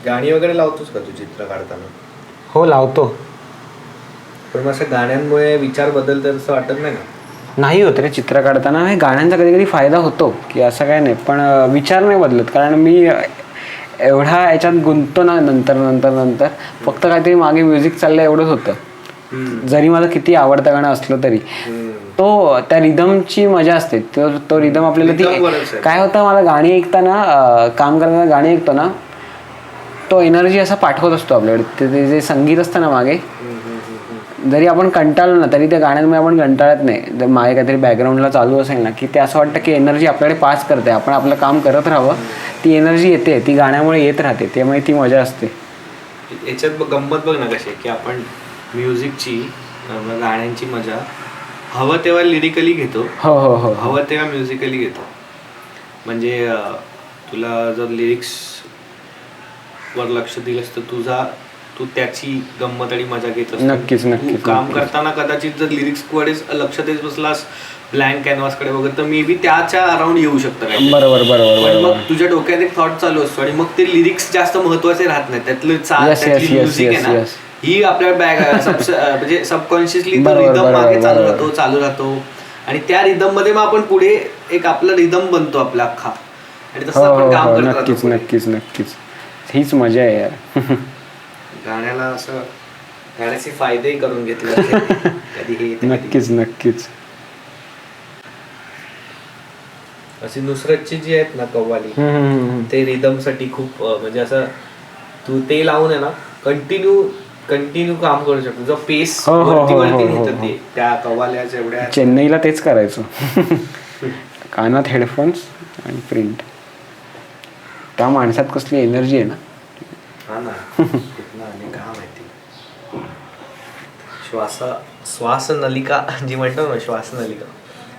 गाणी वगैरे लावतोस का तू चित्र काढताना? हो लावतो. पण मग असं गाण्यांमुळे विचार बदलतात असं वाटत नाही ना? नाही होत रे चित्र काढताना. हे गाण्यांचा कधी कधी फायदा होतो की असं काय नाही, पण विचार नाही बदलत. कारण मी एवढा याच्यात गुंततो ना, नंतर फक्त काहीतरी मागे म्युझिक चाललं एवढंच होतं. जरी मला किती आवडतं गाणं असलं तरी तो त्या रिदमची मजा असते. तो रिदम आपल्याला ती काय होतं, मला गाणी ऐकताना, काम करताना गाणी ऐकतो ना, तो एनर्जी असा पाठवत असतो आपल्याकडे. ते जे संगीत असतं ना मागे, जरी आपण कंटाळलो ना तरी त्या गाण्यांमुळे आपण कंटाळत नाही. जर मागे काहीतरी बॅकग्राऊंडला चालू असेल ना की ते असं वाटतं की एनर्जी आपल्याकडे पास करते, आपण आपलं काम करत राहावं, ती एनर्जी येते, ती गाण्यामुळे येत राहते, त्यामुळे ती मजा असते. याच्यात गंमत बघ ना कशी की आपण म्युझिकची गाण्यांची मजा हवं तेव्हा लिरिकली घेतो, हो हो हो हवं तेव्हा म्युझिकली घेतो. म्हणजे तुला जर लिरिक्स वर लक्ष दिलंस तर तू त्याची गंमत आणि मजा घेत असतो. नक्कीच नक्कीच. काम करताना कदाचित जर लिरिक्स कडे लक्ष देत बसलास, ब्लँक कॅनव्हास कडे वगैरे, तर मे बी त्याच्या अराउंड येऊ शकतं काय. बरोबर बरोबर. मग तुझ्या डोक्यात एक थॉट चालू असतो आणि मग ते लिरिक्स जास्त महत्वाचे राहत नाही. त्यातली म्युझिक आहे ना, ही आपल्या म्हणजे सबकॉन्शियसली रिदम मागे चालू राहतो आणि त्या रिदम मध्ये मग आपण पुढे एक आपला रिदम बनतो आपला अख्खा, आणि तसं आपण काम करत राहतो. नक्कीच नक्कीच नक्कीच. हीच मजा आहे यार. गाण्याला असं गाण्याचे फायदेही करून घेतले कधी हे नक्कीच नक्कीच. अशी नुसरतची जी आहेत ना कव्वाली, ते रिदम साठी खूप म्हणजे असं तू ते लावून आहे ना कंटिन्यू काम करू शकतो. जो पेस वरती नेतं ते त्या कव्वाल्याच्या एवढ्या. चेन्नईला तेच करायचो. कानात हेडफोन्स आणि प्रिंट. त्या माणसात कसली एनर्जी आहे ना. हा ना, कुठनं आणि का माहिती. श्वास नलिका जी म्हणतो ना, श्वास नलिका,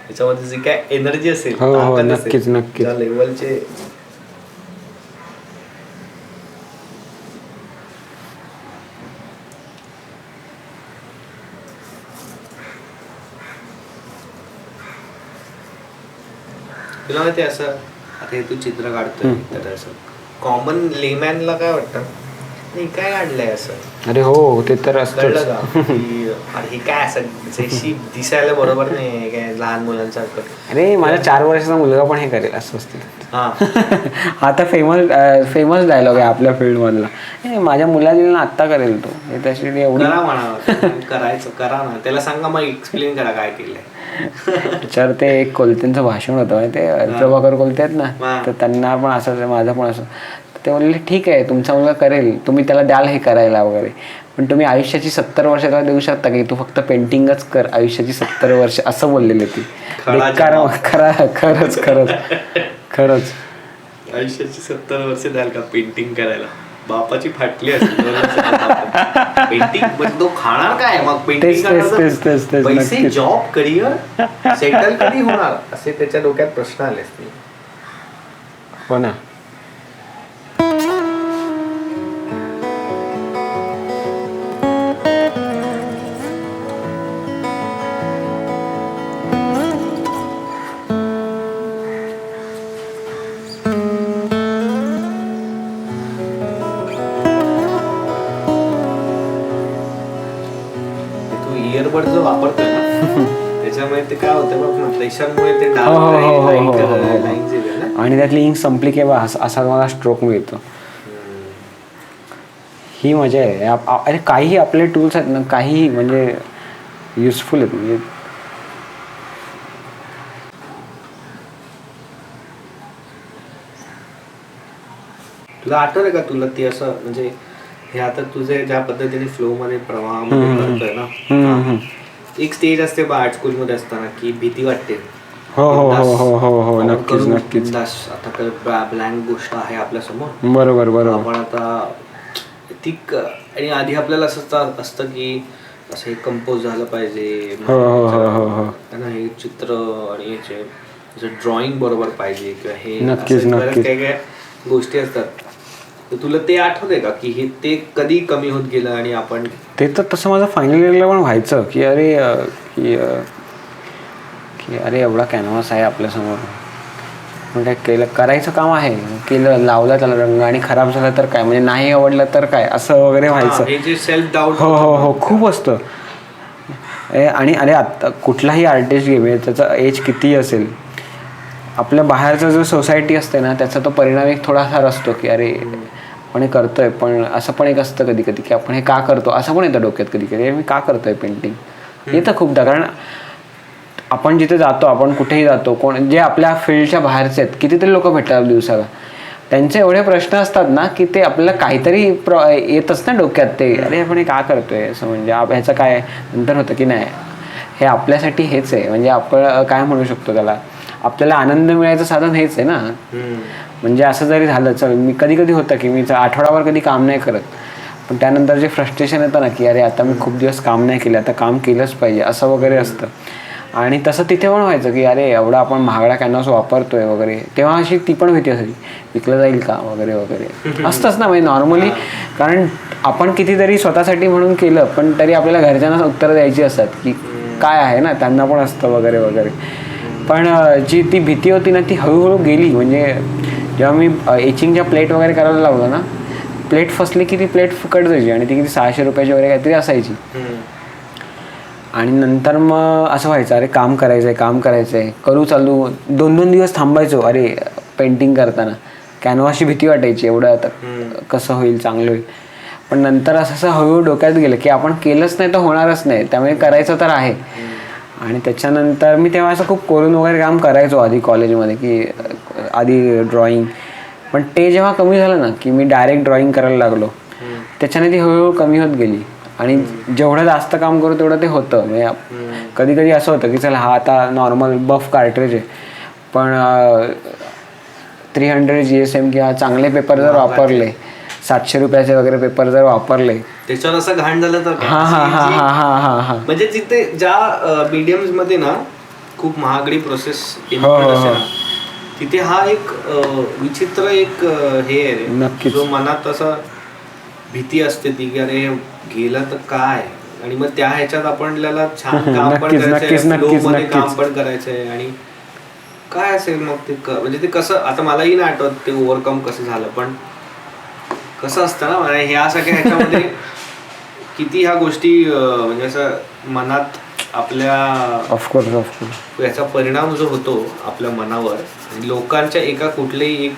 त्याच्यामध्ये जी काय एनर्जी असेल, नक्कीच नक्कीच. त्या लेवलचे. तुला माहिती असं, आता हे तू चित्र काढतोय तर असं कॉमन लेमॅनला काय वाटतं, नाही काय काढलंय असं. अरे हो, ते तर असतं. हे काय असं दिसायला बरोबर नाही काय, लहान मुलांसारखं. अरे माझा 4 वर्षाचा मुलगा पण हे करेल असं असतं. आता फेमस डायलॉग आहे आपल्या फील्ड मधला. माझ्या मुलाला आत्ता करेल तो. हे त्यासाठी एवढं करायचं करा ना, त्याला सांगा मग एक्सप्लेन करा काय केलंय. तर ते एक कोलत्यांचं भाषण होतं, ते प्रभाकर कोलते आहेत ना, तर त्यांना पण असं, माझं पण असं. ते बोलले ठीक आहे तुमचा मुलगा करेल, तुम्ही त्याला द्याल हे करायला वगैरे, पण तुम्ही आयुष्याची 70 वर्ष त्याला देऊ शकता की तू फक्त पेंटिंगच कर आयुष्याची 70 वर्ष, असं बोललेले ती. खरंच खरंच. आयुष्याची 70 वर्ष द्याल का पेंटिंग करायला? बापाची फाटली असेल पेंटिंग. म्हणजे तो खाणार काय मग पेंटिंग? पैसे, जॉब, करिअर सेटल कधी होणार, असे त्याच्या डोक्यात प्रश्न आले असतील. हो ना. इयरबड जो वापरतोय ना, त्याच्यामुळे ते काय होतं बघ ना, प्रेशरमुळे ते आणि त्यातली इंक संपली की असा मला स्ट्रोक मिळतो. ही मजा आहे. अरे काही आपले टूल्स आहेत ना, काही म्हणजे युजफुल आहेत. म्हणजे तुला आठवतंय का, तुला ती असं म्हणजे हे आता तुझे ज्या पद्धतीने फ्लो मध्ये प्रवाहामध्ये करतोय ना, एक स्टेज असते बा आर्ट स्कूल मध्ये असताना की भीती वाटते. हो नक्कीच नक्कीच. आता ब्लँक गोष्ट आहे आपल्या समोर, बरोबर. आपण आता ती आणि आधी आपल्याला असं असतं की असं हे कंपोज झालं पाहिजे, हे चित्र आणि याचे ड्रॉइंग बरोबर पाहिजे किंवा हे नक्कीच काय गोष्टी असतात. तर तुला ते आठवतंय का की हे ते कधी कमी होत गेलं आणि आपण ते तर तसं माझं फायनल इयरला पण व्हायचं की अरे एवढा कॅनव्हास आहे आपल्यासमोर, पण काय केलं, करायचं काम आहे, केलं, लावलं त्याला रंग आणि खराब झालं तर काय, म्हणजे नाही आवडलं तर काय, असं वगैरे व्हायचं. हे जे सेल्फ डाऊट हो खूप असतं. आणि अरे आत्ता कुठलाही आर्टिस्ट घे म्हणजे त्याचा एज कितीही असेल, आपल्या बाहेरचं जो सोसायटी असते ना त्याचा तो परिणाम एक थोडाफार असतो की अरे आपण हे करतोय. पण असं पण एक असतं कधी कधी की आपण हे का करतो असं पण येतं डोक्यात कधी कधी, मी का करतोय पेंटिंग येतं खूपदा. कारण आपण जिथे जातो, आपण कुठेही जातो, कोण जे आपल्या फील्डच्या बाहेरचे आहेत कितीतरी लोक भेटतात दिवसाला, त्यांचे एवढे प्रश्न असतात ना की ते आपल्याला काहीतरी येतच ना डोक्यात ते, अरे आपण हे का करतोय असं, म्हणजे ह्याचं काय नंतर होतं की नाही हे आपल्यासाठी हेच आहे, म्हणजे आपण काय म्हणू शकतो त्याला, आपल्याला आनंद मिळायचं साधन हेच आहे ना. म्हणजे असं जरी झालं, चल मी कधी कधी होतं की मी आठवडाभर कधी काम नाही करत, पण त्यानंतर जे फ्रस्ट्रेशन येतं ना की अरे आता मी खूप दिवस काम नाही केलं, आता काम केलंच पाहिजे असं वगैरे असतं. आणि तसं तिथे पण व्हायचं की अरे एवढा आपण महागडा कॅनव्हास वापरतोय वगैरे, तेव्हा अशी ती पण भीती असायची विकलं जाईल का वगैरे वगैरे असतंच ना म्हणजे नॉर्मली. कारण आपण कितीतरी स्वतःसाठी म्हणून केलं पण तरी आपल्याला घरच्यांना उत्तरं द्यायची असतात की काय आहे ना, त्यांना पण असतं वगैरे वगैरे. पण जी ती भीती होती ना ती हळूहळू गेली. म्हणजे जेव्हा मी एचिंगच्या प्लेट वगैरे करायला लागलो ना, प्लेट फसली की ती प्लेट फुकट जायची आणि ती किती 600 रुपयाची वगैरे काहीतरी असायची. आणि नंतर मग असं व्हायचं अरे काम करायचं आहे करू चालू, 2-2 दिवस थांबायचो अरे पेंटिंग करताना. कॅनव्हासची भीती वाटायची एवढं आता कसं होईल, चांगलं होईल. पण नंतर असं हळूहळू डोक्यात गेलं की आपण केलंच नाही तर होणारच नाही, त्यामुळे करायचं तर आहे. आणि त्याच्यानंतर मी तेव्हा असं खूप कोरून वगैरे काम करायचो आधी कॉलेजमध्ये की आधी ड्रॉइंग, पण ते जेव्हा कमी झालं ना की मी डायरेक्ट ड्रॉइंग करायला लागलो, त्याच्याने ती हळूहळू कमी होत गेली. आणि जेवढं जास्त काम करू तेवढं ते होतं. म्हणजे कधी कधी असं होतं की चला हा आता नॉर्मल बफ कार्ट्रेज आहे, पण 300 GSM किंवा चांगले पेपर जर वापरले, 700 रुपयाचे वगैरे पेपर जर वापरले, त्याच्यावर असं घाण झालं तर हा म्हणजे तिथे ज्या मीडियम्स मध्ये ना खूप महागडी प्रोसेस तिथे हा एक विचित्र एक हे आहे जो मनात असं भीती असते ती की अरे गेला तर काय. आणि मग त्या ह्याच्यात आपल्याला छान काम पण करायचंय, फ्लो मध्ये काम पण करायचंय आणि काय असेल मग ते म्हणजे ते कसं, आता मलाही नाही आठवत ते ओव्हरकम कसं झालं, पण कसं असतं ना ह्या सगळ्या ह्याच्यामध्ये किती ह्या गोष्टी म्हणजे असं मनात आपल्या ऑफकोर्स याचा परिणाम जो होतो आपल्या मनावर, आणि लोकांच्या एका कुठलेही एक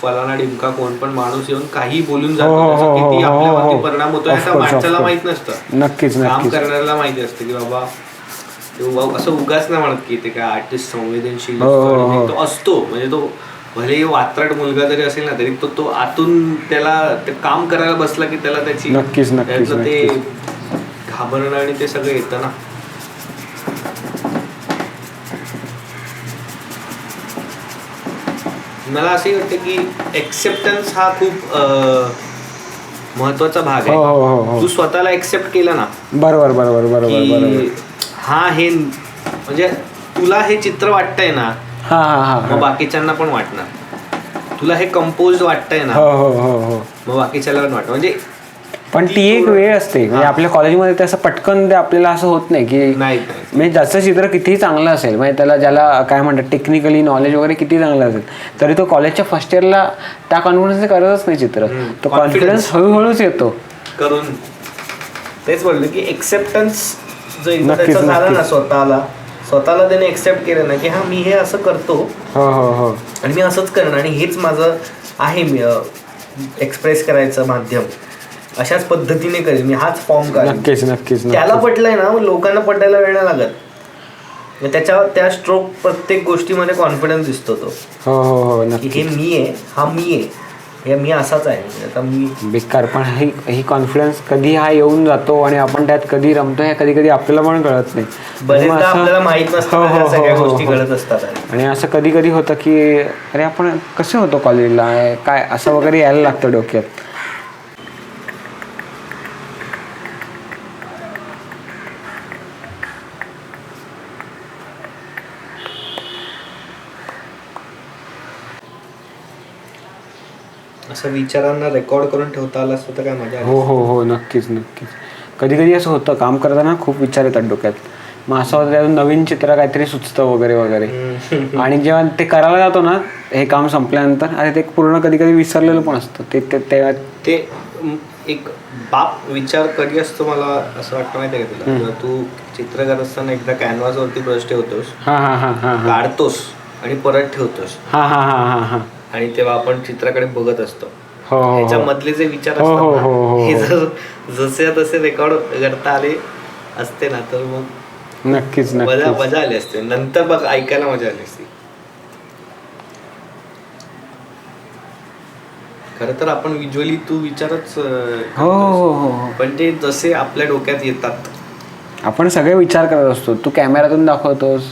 फलाना डिमका कोण पण माणूस येऊन काही बोलून जातो, किती आपल्यावरती परिणाम होतो त्या माणसाला माहित नसतं. नक्कीच काम करणाऱ्याला माहिती असतं की बाबा असं उगाच नाही म्हणत की ते काय आर्टिस्ट संवेदनशील असतो. म्हणजे तो भले वात्रट मुलगा जरी असेल ना तरी तो आतून त्याला ते काम करायला बसला की त्याला त्याची त्यातलं ते घाबरणं आणि ते सगळं येतं ना. मला असंही वाटतं की एक्सेप्टन्स हा खूप महत्वाचा भाग आहे. तू स्वतःला एक्सेप्ट केलं ना, बरोबर हा हे म्हणजे तुला हे चित्र वाटतंय ना, मग बाकीच्यांना पण वाटणार. तुला हे कंपोज वाटतंय ना, मग बाकीच्याला पण वाटणार. म्हणजे पण ती एक वेळ असते. म्हणजे आपल्या कॉलेजमध्ये ते असं पटकन आपल्याला असं होत नाही की म्हणजे ज्याचं चित्र कितीही चांगलं असेल, म्हणजे त्याला ज्याला काय म्हणतात टेक्निकली नॉलेज वगैरे किती चांगलं असेल तरी तो कॉलेजच्या फर्स्ट इयरला त्या कॉन्फिडन्स करतच नाही चित्र. तो कॉन्फिडन्स हळूहळूच येतो करून. तेच बोललो की एक्सेप्टन्स जर झालं ना स्वतःला त्याने एक्सेप्ट केलं ना की हा मी हे असं करतो आणि मी असंच करणार आणि हेच माझं आहे, मी एक्सप्रेस करायचं माध्यम अशाच पद्धतीने करेल मी, हाच फॉर्म काढेल. त्याला पटलंय ना मग लोकांना पटायला वेळ नाही लागत. त्या स्ट्रोक प्रत्येक गोष्टीमध्ये कॉन्फिडन्स दिसतो तो. हे मी आहे, हा मी आहे, हे मी असाच आहे. आता मी बेकार, पण ही कॉन्फिडन्स कधी हा येऊन जातो आणि आपण त्यात कधी रमतो हे कधी कधी आपल्याला पण कळत नाही. बरेचदा आपल्याला माहित नसतं सगळ्या गोष्टी कळत असतात. आणि असं कधी कधी होतं की अरे आपण कसं होतो कॉलेजला काय असं वगैरे यायला लागतं डोक्यात. असं विचारांना रेकॉर्ड करून ठेवता आलं असतं तर काय मजा. हो नक्कीच. कधी कधी असं होतं काम करताना खूप विचार येतात डोक्यात, मग असं होतं त्यातून नवीन चित्र काहीतरी सुचतं वगैरे. आणि जेव्हा ते करायला जातो ना हे काम संपल्यानंतर अरे ते पूर्ण कधी कधी विसरलेलं पण असतं. ते एक बाप विचार कधी असतो मला असं वाटतं माहिती आहे का तुला, जेव्हा तू चित्र करत असताना एकदा कॅनव्हासवरती ब्रश ठेवतोस, काढतोस आणि परत ठेवतोस, आणि तेव्हा आपण चित्राकडे बघत असतो, त्याच्या मधले जे विचार असतात ना, हे जर जसे तसे रेकॉर्ड करता आले असते ना तर मग नक्कीच मजा आली असते. नंतर बघ ऐकायला मजा आली असते. खर तर आपण विज्युअली तू विचारच पण ते जसे आपल्या डोक्यात येतात आपण सगळे विचार करत असतो. तू कॅमेऱ्यातून दाखवतोस,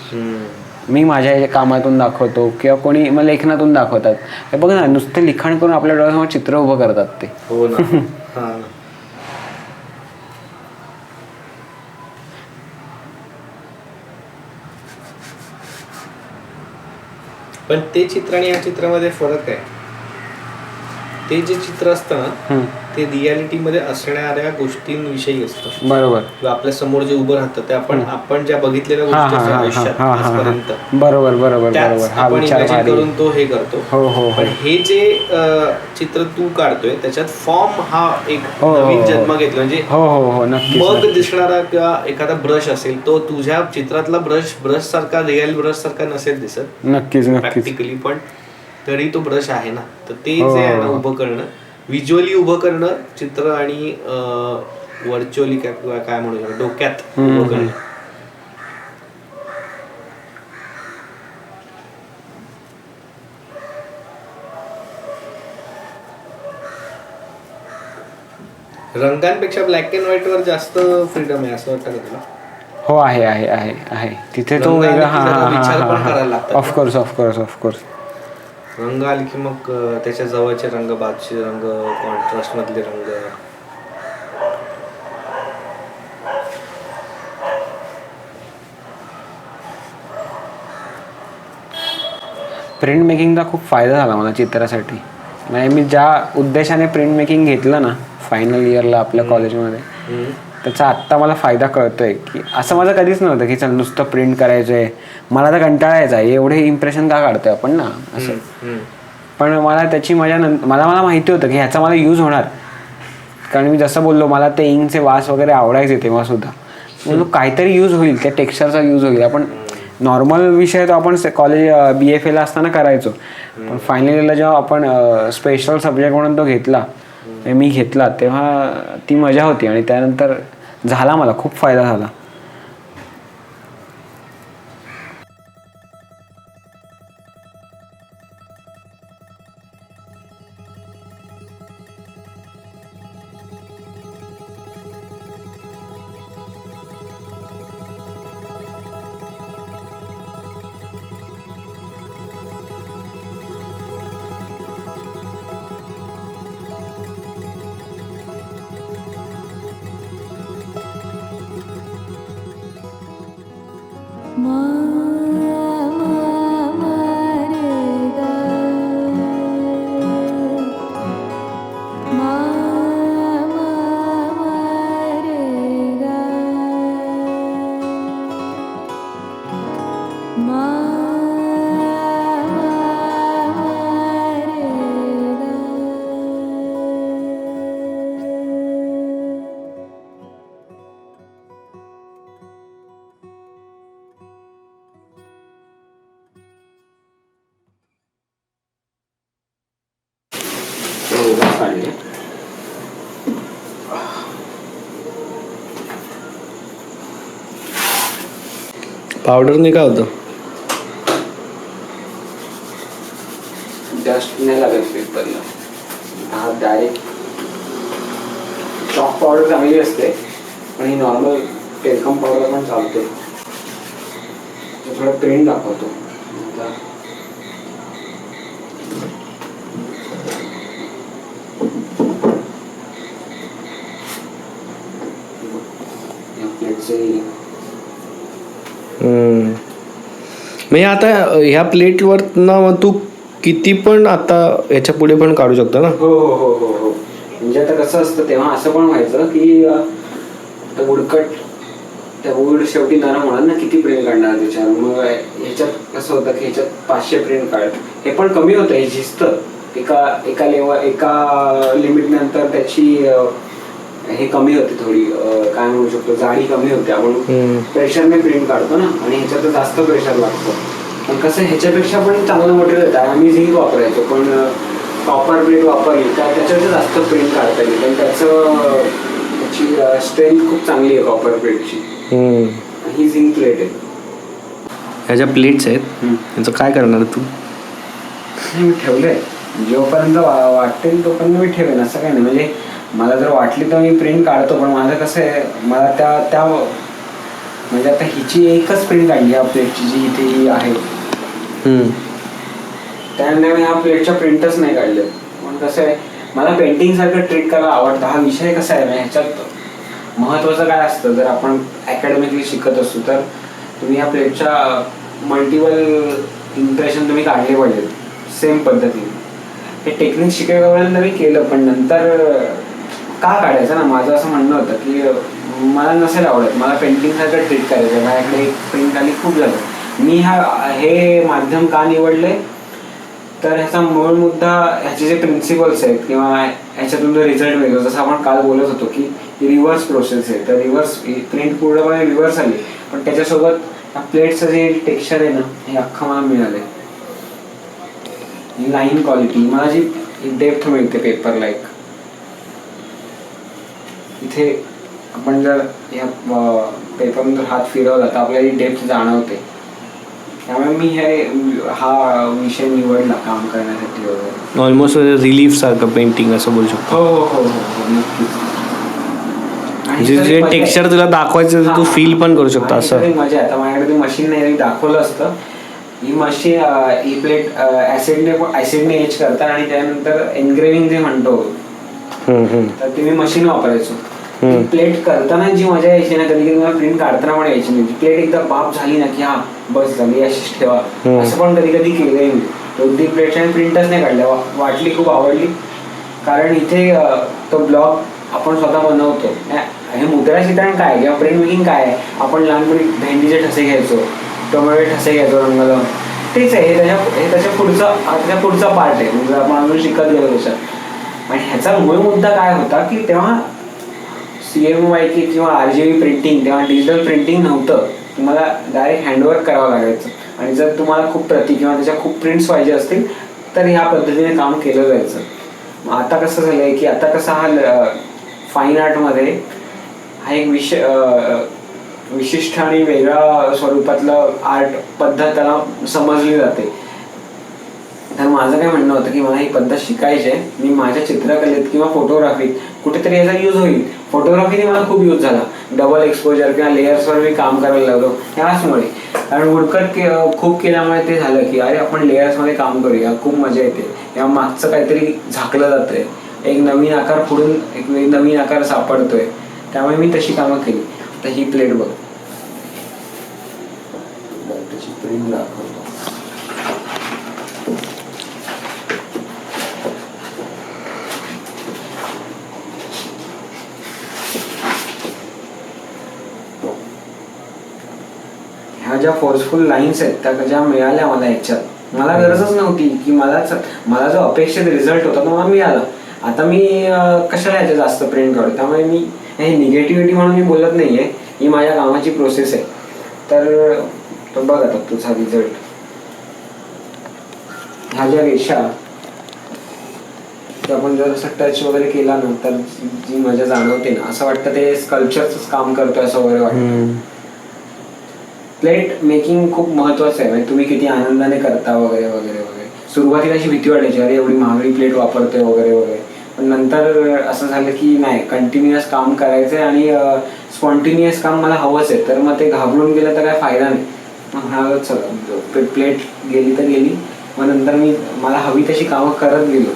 मी माझ्या कामातून दाखवतो, किंवा कोणी मग लेखनातून दाखवतात. हे बघ ना, नुसतं लिखाण करून आपल्या डोळ्यासमोर चित्र उभं करतात ते. हो ना. पण ते चित्र आणि या चित्रामध्ये फरक आहे. ते जे चित्र असतं ना ते रियालिटी मध्ये असणाऱ्या गोष्टींविषयी असतं. बरोबर. किंवा आपल्या समोर जे उभं राहतं ते आपण ज्या बघितलेल्या गोष्टी असतात आयुष्यात आजपर्यंत, बरोबर बरोबर बरोबर, हा आपण विचार इमॅजिन करून तो हे करतो. पण हे जे चित्र तू काढतोय त्याच्यात फॉर्म हा एक नवीन जन्म घेतला. म्हणजे मग दिसणारा किंवा एखादा ब्रश असेल तो तुझ्या चित्रातला ब्रश सारखा रिअल ब्रश सारखा नसेल दिसत नक्कीच प्रॅक्टिकली, पण तरी तो ब्रश आहे ना. तर ते जे आहे ना उभं करणं, व्हिज्युअली उभं करणं चित्र आणि व्हर्च्युअली काय म्हणू शकतो डोक्यात उभं करणं. रंगांपेक्षा ब्लॅक अँड व्हाईट वर जास्त फ्रीडम आहे असं वाटतं का तुला? हो, आहे आहे आहे आहे तिथे तो वेगळा विचार पण करायला लागतात. Of course of course of course. रंग आले की मग त्याच्या जवळचे रंग, बाजूचे रंग, कॉन्ट्रास्ट मधले रंग. प्रिंट मेकिंगचा खूप फायदा झाला मला चित्रासाठी. म्हणजे मी ज्या उद्देशाने प्रिंट मेकिंग घेतलं ना फायनल इयरला आपल्या कॉलेजमध्ये, त्याचा आत्ता मला फायदा कळतोय की असं माझं कधीच नव्हतं की चल नुसतं प्रिंट करायचंय, मला तर कंटाळा यायचा एवढे इम्प्रेशन का काढतोय आपण ना असं. पण मला त्याची मला माहिती होतं की ह्याचा मला यूज होणार, कारण मी जसं बोललो मला ते इंकचे वास वगैरे आवडायचे तेव्हा सुद्धा. म्हणून काहीतरी यूज होईल, त्या टेक्स्चरचा यूज होईल. आपण नॉर्मल विषय तो आपण कॉलेज BFA असताना करायचो, पण फायनल इयरला जेव्हा आपण स्पेशल सब्जेक्ट म्हणून तो घेतला, मी घेतला, तेव्हा ती मजा होती. आणि त्यानंतर झाला मला खूप फायदा झाला. पावडरने काय होतं? डस्ट नाही लागत पेपरला. हा डायरेक्ट चॉक पावडर चांगली असते, पण ही नॉर्मल टेलकम पावडर पण चालते. थोडं प्रिंट दाखवतो. म्हणजे आता ह्या प्लेटवर ना मग तू किती पण आता याच्या पुढे पण काढू शकतो ना? हो हो हो हो हो. म्हणजे आता कसं असतं, तेव्हा असं पण व्हायचं की उडकट त्या वूड शेवटी नरम होणार ना, किती प्रिंट काढणार त्याच्यावर. मग ह्याच्यात कसं होतं की ह्याच्यात 500 प्रिंट काढ, हे पण कमी होतं, हे झिजतं. एका लिमिट नंतर त्याची हे कमी होते थोडी, काय म्हणू शकतो, जाडी कमी होते. आपण प्रेशरने प्रिंट काढतो ना, आणि ह्याच्यात जास्त प्रेशर लागतो. पण कसं ह्याच्यापेक्षा पण चांगलं मटेरियल येतं. आम्ही झिंक वापरायचो, पण कॉपर प्लेट वापरली तर त्याच्यात जास्त प्रिंट काढता येईल. पण त्याची स्ट्रेंथ खूप चांगली आहे कॉपर प्लेटची. ही झिंक प्लेट आहे. ह्या ज्या प्लेट्स आहेत यांचं काय करणार तू? मी ठेवलंय, जोपर्यंत वाटेल तोपर्यंत मी ठेवेन, असं काही नाही. म्हणजे मला जर वाटली तर मी प्रिंट काढतो. पण माझं कसं आहे, मला त्या म्हणजे आता हिची एकच प्रिंट काढली ह्या प्लेटची, जी इथे ही आहे. त्यामुळे मी ह्या प्लेटच्या प्रिंटच नाही काढले. पण कसं आहे, मला पेंटिंग सारखं ट्रीट करायला आवडतं. हा विषय कसा आहे, ह्याच्यात महत्त्वाचं काय असतं, जर आपण अकॅडमिकली शिकत असतो तर तुम्ही ह्या प्लेटच्या मल्टिपल इम्प्रेशन तुम्ही काढले पाहिजेत सेम पद्धतीने. हे टेक्निक शिकायपर्यंत मी केलं, पण नंतर का काढायचं ना, माझं असं म्हणणं होतं की मला नसेल आवडत, मला पेंटिंगसारखं ट्रीट करायचं. माझ्याकडे एक प्रिंट आली, खूप झालं. मी हे माध्यम का निवडले तर ह्याचा मूळ मुद्दा, ह्याचे जे प्रिन्सिपल्स आहेत किंवा ह्याच्यातून जो रिझल्ट मिळतो, जसं आपण काल बोलत होतो की रिव्हर्स प्रोसेस आहे, तर रिव्हर्स प्रिंट पूर्णपणे रिव्हर्स आली, पण त्याच्यासोबत प्लेटचं जे टेक्स्चर आहे ना, हे अख्खं मला मिळालं आहे. लाईन क्वालिटी, मला जी डेप्थ मिळते पेपरला, एक इथे आपण जर या पेपरमधून हात फिरवला तर आपल्याला ही डेप्थ जाणवते. त्यामुळे मी हा विषय निवडला काम करण्यासाठी वगैरे. ऑलमोस्ट रिलीफ सारखं पेंटिंग असं बोलू शकतो. हो हो हो नक्कीच. जे टेक्स्चर तुला दाखवायचं तू फील पण करू शकतो असं. मजा आहे. आता माझ्याकडे ते मशीन नाही, दाखवलं असतं. ही मशीन, ही प्लेट ऍसिडने एच करतात आणि त्यानंतर एनग्रेविंग जे म्हणतो तर ते मी मशीन वापरायचो. प्लेट करताना जी मजा यायची ना, कधी कधी मला प्रिंट काढताना पण यायची नाही. प्लेट एकदा बाप झाली ना की हा बस झाली, अशीच ठेवा, असं पण कधी कधी केलंय मी. दोन-तीन प्लेट्स आणि प्रिंटच नाही काढल्या. वाटली, खूप आवडली, कारण इथे तो ब्लॉग आपण स्वतः बनवतो. हे मुद्रा चित्रण काय किंवा प्रिंट मेकिंग काय आहे, आपण लहानपणी भेंडीचे ठसे घ्यायचो, टोमॅटो ठसे घ्यायचो रंगाला, तेच आहे. हे त्याच्या पुढचा पार्ट आहे, म्हणजे आपण अजून शिकत गेलो त्याच्यात. आणि ह्याचा मूळ मुद्दा काय होता की तेव्हा CMYK किंवा RGB प्रिंटिंग, तेव्हा डिजिटल प्रिंटिंग नव्हतं. तुम्हाला डायरेक्ट हँडवर्क करावं लागायचं. आणि जर तुम्हाला खूप प्रती किंवा त्याच्या खूप प्रिंट्स पाहिजे असतील तर ह्या पद्धतीने काम केलं जायचं. आता कसं झालंय की आता कसा हा फाईन आर्टमध्ये हा एक विशिष्ट आणि वेगळ्या स्वरूपातलं आर्ट पद्धत त्याला समजली जाते. तर माझं काय म्हणणं होतं की मला ही पद्धत शिकायची आहे. मी माझ्या चित्रकलेत किंवा फोटोग्राफीत कुठेतरी याचा यूज होईल. फोटोग्राफीने मला खूप यूज झाला. डबल एक्सपोजर किंवा लेयर्सवर मी काम करायला लागलो ह्याचमुळे. कारण वुडकट खूप केल्यामुळे ते झालं की अरे आपण लेयर्समध्ये काम करूया, खूप मजा येते, या मागचं काहीतरी झाकलं जातंय, एक नवीन आकार पुढून एक नवीन आकार सापडतोय. त्यामुळे मी तशी कामं केली. तर ही प्लेट बघ, त्याची प्रिंट दाखवतो. ह्या ज्या फोर्सफुल लाईन्स आहेत त्या ज्या मिळाल्या मला ह्याच्यात, मला गरजच नव्हती की मला जो अपेक्षित रिझल्ट होता तो मला मिळाला. आता मी कशाला ह्याच्या जास्त प्रिंट काढू. त्यामुळे मी हे निगेटिव्हिटी म्हणून मी बोलत नाहीये, ही माझ्या कामाची प्रोसेस आहे. तर बघ आता तुझा रिझल्ट. ह्या ज्या रेषा आपण जर असं टच वगैरे केला ना तर जी मजा जाणवते ना, असं वाटतं ते स्कल्पचरच काम करतोय असं वगैरे वाटतं. प्लेट मेकिंग खूप महत्वाचं आहे. म्हणजे तुम्ही किती आनंदाने करता वगैरे वगैरे वगैरे. सुरुवातीला अशी भीती वाटायची, अरे एवढी महागडी प्लेट वापरतोय वगैरे वगैरे. पण नंतर असं झालं की नाही, कंटिन्युअस काम करायचंय आणि स्पॉन्टिन्युअस काम मला हवंच आहे. तर मग ते घाबरून गेलं तर काय फायदा नाही. मग म्हणाल चला प्लेट गेली तर गेली. मग नंतर मला हवी तशी कामं करत गेलो.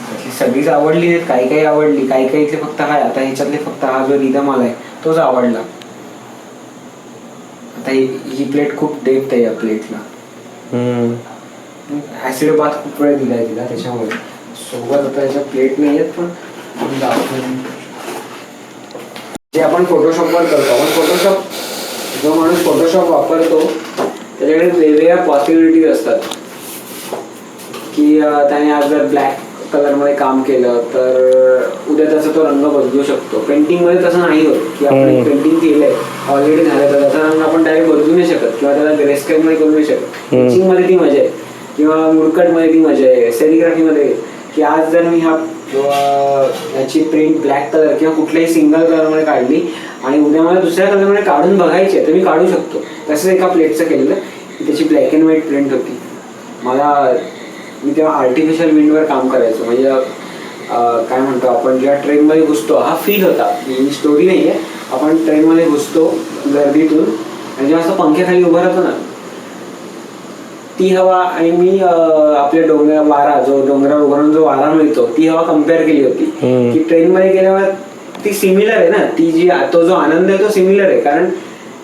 त्यातली सगळीच आवडली नाहीत, काही आवडली, काही इथले फक्त काय आता ह्याच्यातले फक्त हा जो रिदम आलाय तोच आवडला. आता ही प्लेट खूप डेप्थ आहे या प्लेटला. ऍसिड बाथ खूप वेळ दिलाय तिला, त्याच्यामुळे सोबत आता याच्या प्लेट नाही आहेत. पण जे आपण फोटोशॉपवर करतो, आपण जो माणूस फोटोशॉप वापरतो त्याच्याकडे वेगवेगळ्या पॉसिबिलिटीज असतात की त्याने आज जर ब्लॅक कलरमध्ये काम केलं तर उद्या त्याचा तो रंग बदलू शकतो. पेंटिंगमध्ये तसं नाही होत की आपण पेंटिंग केलंय ऑलरेडी झालं तर त्याचा रंग आपण डायरेक्ट बदलू नाही शकत किंवा त्याला ग्रेस्केलमध्ये करू नाही शकत. पेंटिंगमध्ये ती मजा आहे किंवा मुरकटमध्ये ती मजा आहे, सेरिग्राफीमध्ये की आज जर मी याची प्रिंट ब्लॅक कलर किंवा कुठल्याही सिंगल कलरमध्ये काढली आणि उद्या मला दुसऱ्या कलरमध्ये काढून बघायची आहे तर मी काढू शकतो. तसंच एका प्लेटचं केलेलं की त्याची ब्लॅक अँड व्हाईट प्रिंट होती. मी तेव्हा आर्टिफिशियल विंडवर काम करायचो. म्हणजे काय म्हणतो आपण जेव्हा ट्रेनमध्ये घुसतो हा फील होता. ही स्टोरी नाही आहे, आपण ट्रेनमध्ये घुसतो गर्दीतून आणि जेव्हा असं पंख्याखाली उभं राहतो ना ती हवा आणि मी आपल्या वारा जो डोंगरावर उभारून जो वारा मिळतो ती हवा कम्पेअर केली होती की ट्रेनमध्ये गेल्यावर ती सिमिलर आहे ना. ती तो जो आनंद आहे तो सिमिलर आहे कारण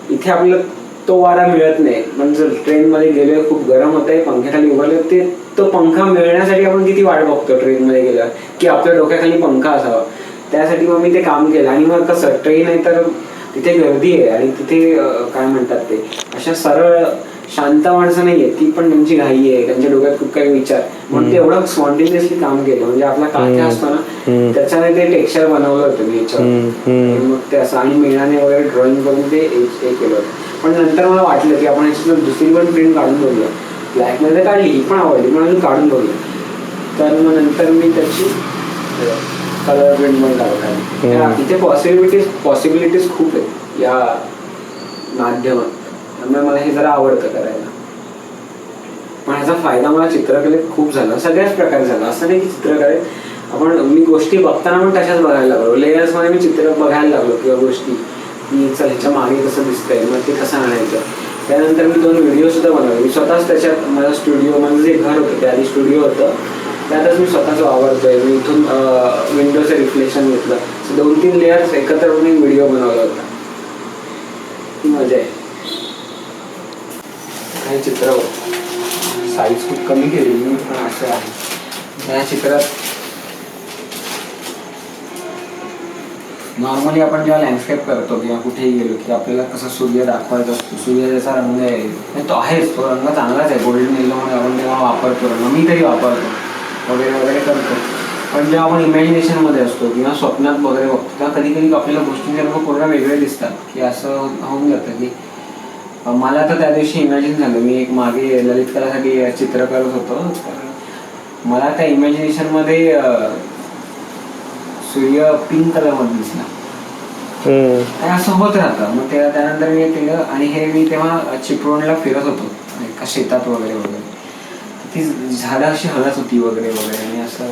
इथे आपल्याला तो वारा मिळत नाही. म्हणजे ट्रेनमध्ये गेलो खूप गरम होत आहे पंख्याखाली उभारले तो पंखा मिळण्यासाठी आपण किती वाट बघतो ट्रेनमध्ये गेल्यावर की आपल्या डोक्याखाली पंखा असावा. त्यासाठी मग मी ते काम केलं. आणि मग कसं ट्रेन आहे तर तिथे गर्दी आहे आणि तिथे काय म्हणतात ते अशा सरळ शांत माणसं नाही आहे, ती पण त्यांची घाई आहे, त्यांच्या डोक्यात खूप काही विचार. म्हणून ते एवढं स्पॉन्टेनियसली काम केलं. म्हणजे आपला काख्या असतो ना त्याच्याने ते टेक्स्चर बनवलं होतं मी याच्यावर. मग ते असं आणि मेणाने वगैरे ड्रॉइंग करून ते केलं होतं. पण नंतर मला वाटलं की आपण याच्यातून दुसरी पण प्रिंट काढून बघूया. ब्लॅकमध्ये काढली ही पण आवडली पण अजून काढून बघूया. तर मग नंतर मी त्याची कलर प्रिंट पण काढली. इथे पॉसिबिलिटीज खूप आहेत या माध्यमात. त्यामुळे मला हे जरा आवडतं करायला. पण ह्याचा फायदा मला चित्रकलेत खूप झाला, सगळ्याच प्रकारे झाला. असं नाही की चित्रकलेत मी गोष्टी बघताना पण तशाच बघायला लागलो. लेयर्समध्ये मी चित्र बघायला लागलो किंवा गोष्टी की चल ह्याच्या मागे कसं दिसतंय मग ते कसं आणायचं. त्यानंतर मी 2 व्हिडिओ सुद्धा बनवले. मी स्वतःच त्याच्यात माझा स्टुडिओ माझं जे घर होतं त्या आधी स्टुडिओ होतं त्यातच मी स्वतःच वावरतोय. मी इथून विंडोचं रिफ्लेक्शन घेतलं. 2-3 लेयर्स एकत्र करून एक व्हिडिओ बनवला होता. ती मजा आहे. काही चित्र साईज खूप कमी केली पण असं आहे. या चित्रात नॉर्मली आपण जेव्हा लँडस्केप करतो किंवा कुठेही गेलो की आपल्याला कसं सूर्य दाखवायचा असतो. सूर्याचा रंग आहे तो आहेच, तो रंग चांगलाच आहे. गोल्डन येलो म्हणून आपण तेव्हा वापरतो रंग, मी तरी वापरतो वगैरे करतो. पण जेव्हा आपण इमॅजिनेशनमध्ये असतो किंवा स्वप्नात वगैरे बघतो तेव्हा कधी कधी आपल्याला गोष्टींचे रंग पूर्ण वेगळे दिसतात की असं होऊन जातं की मला तर त्या दिवशी इमॅजिन झालं. मी एक मागे ललित कलासाठी चित्र करत होतो तर मला त्या इमॅजिनेशनमध्ये सूर्य पिंक कलरमध्ये दिसला. असं होत राहतं. मग त्यानंतर मी केलं आणि हे मी तेव्हा चिपळूणला फिरत होतो एका शेतात वगैरे ती झाडं अशी हलत होती वगैरे आणि असं.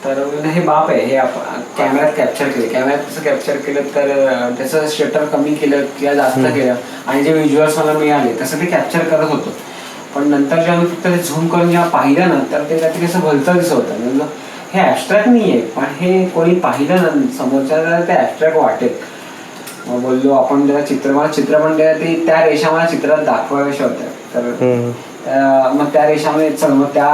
तर हे बाप आहे, हे कॅमेऱ्यात कॅप्चर केलं. कॅमेऱ्यात कसं कॅप्चर केलं तर त्याचं शटर कमी केलं किंवा जास्त केलं आणि जे व्हिज्युअल्स मला मिळाले तसं ते कॅप्चर करत होतो. पण नंतर जेव्हा मी फक्त ते झूम करून जेव्हा पाहिलं ना तर ते काहीतरी असं भलतं दिसत होतं. म्हणजे हे ॲबस्ट्रॅक्ट नाही आहे पण हे कोणी पाहिलं ना समोरच्या ते ॲबस्ट्रॅक्ट वाटेल. मग बोललो आपण त्याला मला चित्र पण त्या रेषा मला चित्रात दाखवायच्या होत्या. तर मग त्या रेषामध्ये चल मग त्या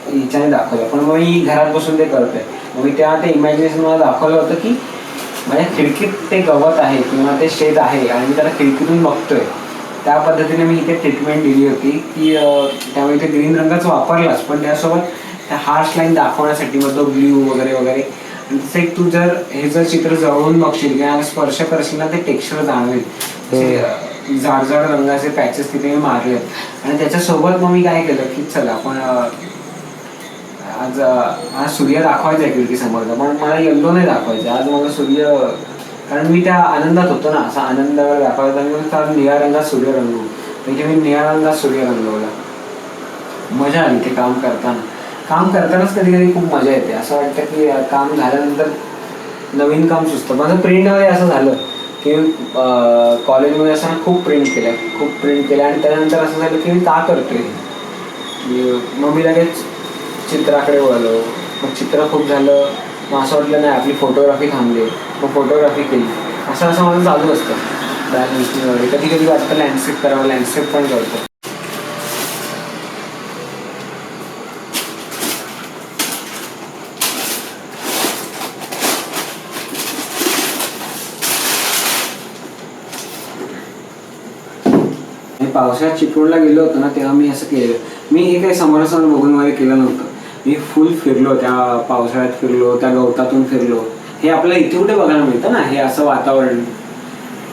ह्याच्याने दाखवलं. पण मग मी घरात बसून ते करतोय. मग मी ते इमॅजिनेशन मला दाखवलं होतं की माझ्या खिडकीत ते गवत आहे किंवा ते शेत आहे आणि मी त्याला खिडकीतून बघतोय. त्या पद्धतीने मी इथे ट्रीटमेंट दिली होती की त्यामुळे इथे ग्रीन रंगाचा वापरलाच पण त्यासोबत त्या हार्श लाईन दाखवण्यासाठी मग तो ब्ल्यू वगैरे आणि तसं एक तू जर चित्र जवळून बघशील किंवा स्पर्श करशील ना ते टेक्स्चर जाणवेल. जाड रंगाचे पॅचेस तिथे मी मारले आणि त्याच्यासोबत मग मी काय केलं की चला आपण आज सूर्य दाखवायचा आहे खिडकी समोरचा पण मला येल्लो नाही दाखवायचा आज. मला सूर्य कारण मी त्या आनंदात होतो ना असा आनंदावर दाखवायचा मी कारण निळ्या रंगात सूर्य रंगवू म्हणजे मी निळ्या रंगात सूर्य रंगवला. मजा आली ते काम करतानाच कधी कधी खूप मजा येते. असं वाटतं की काम झाल्यानंतर नवीन काम सुचतं. माझं प्रिंटमध्ये असं झालं की कॉलेजमध्ये असताना खूप प्रिंट केल्या आणि त्यानंतर असं झालं की मी का करतोय की मग मी लगेच चित्राकडे वळलो. मग चित्र खूप झालं मग असं वाटलं नाही आपली फोटोग्राफी थांबली मग फोटोग्राफी केली. असं माझं चालू असतं बॅलन्स वगैरे. कधी कधी वाटतं लँडस्केप करावं लँडस्केप पण करतो. पावसाळ्यात चिपळूणला गेलो होतो ना तेव्हा मी असं केलं. मी हे काही समोरासमोर बघून वगैरे केलं नव्हतं मी फुल फिरलो, त्या पावसाळ्यात फिरलो, त्या गवतातून फिरलो. हे आपल्याला इथे कुठे बघायला मिळतं ना, हे असं वातावरण.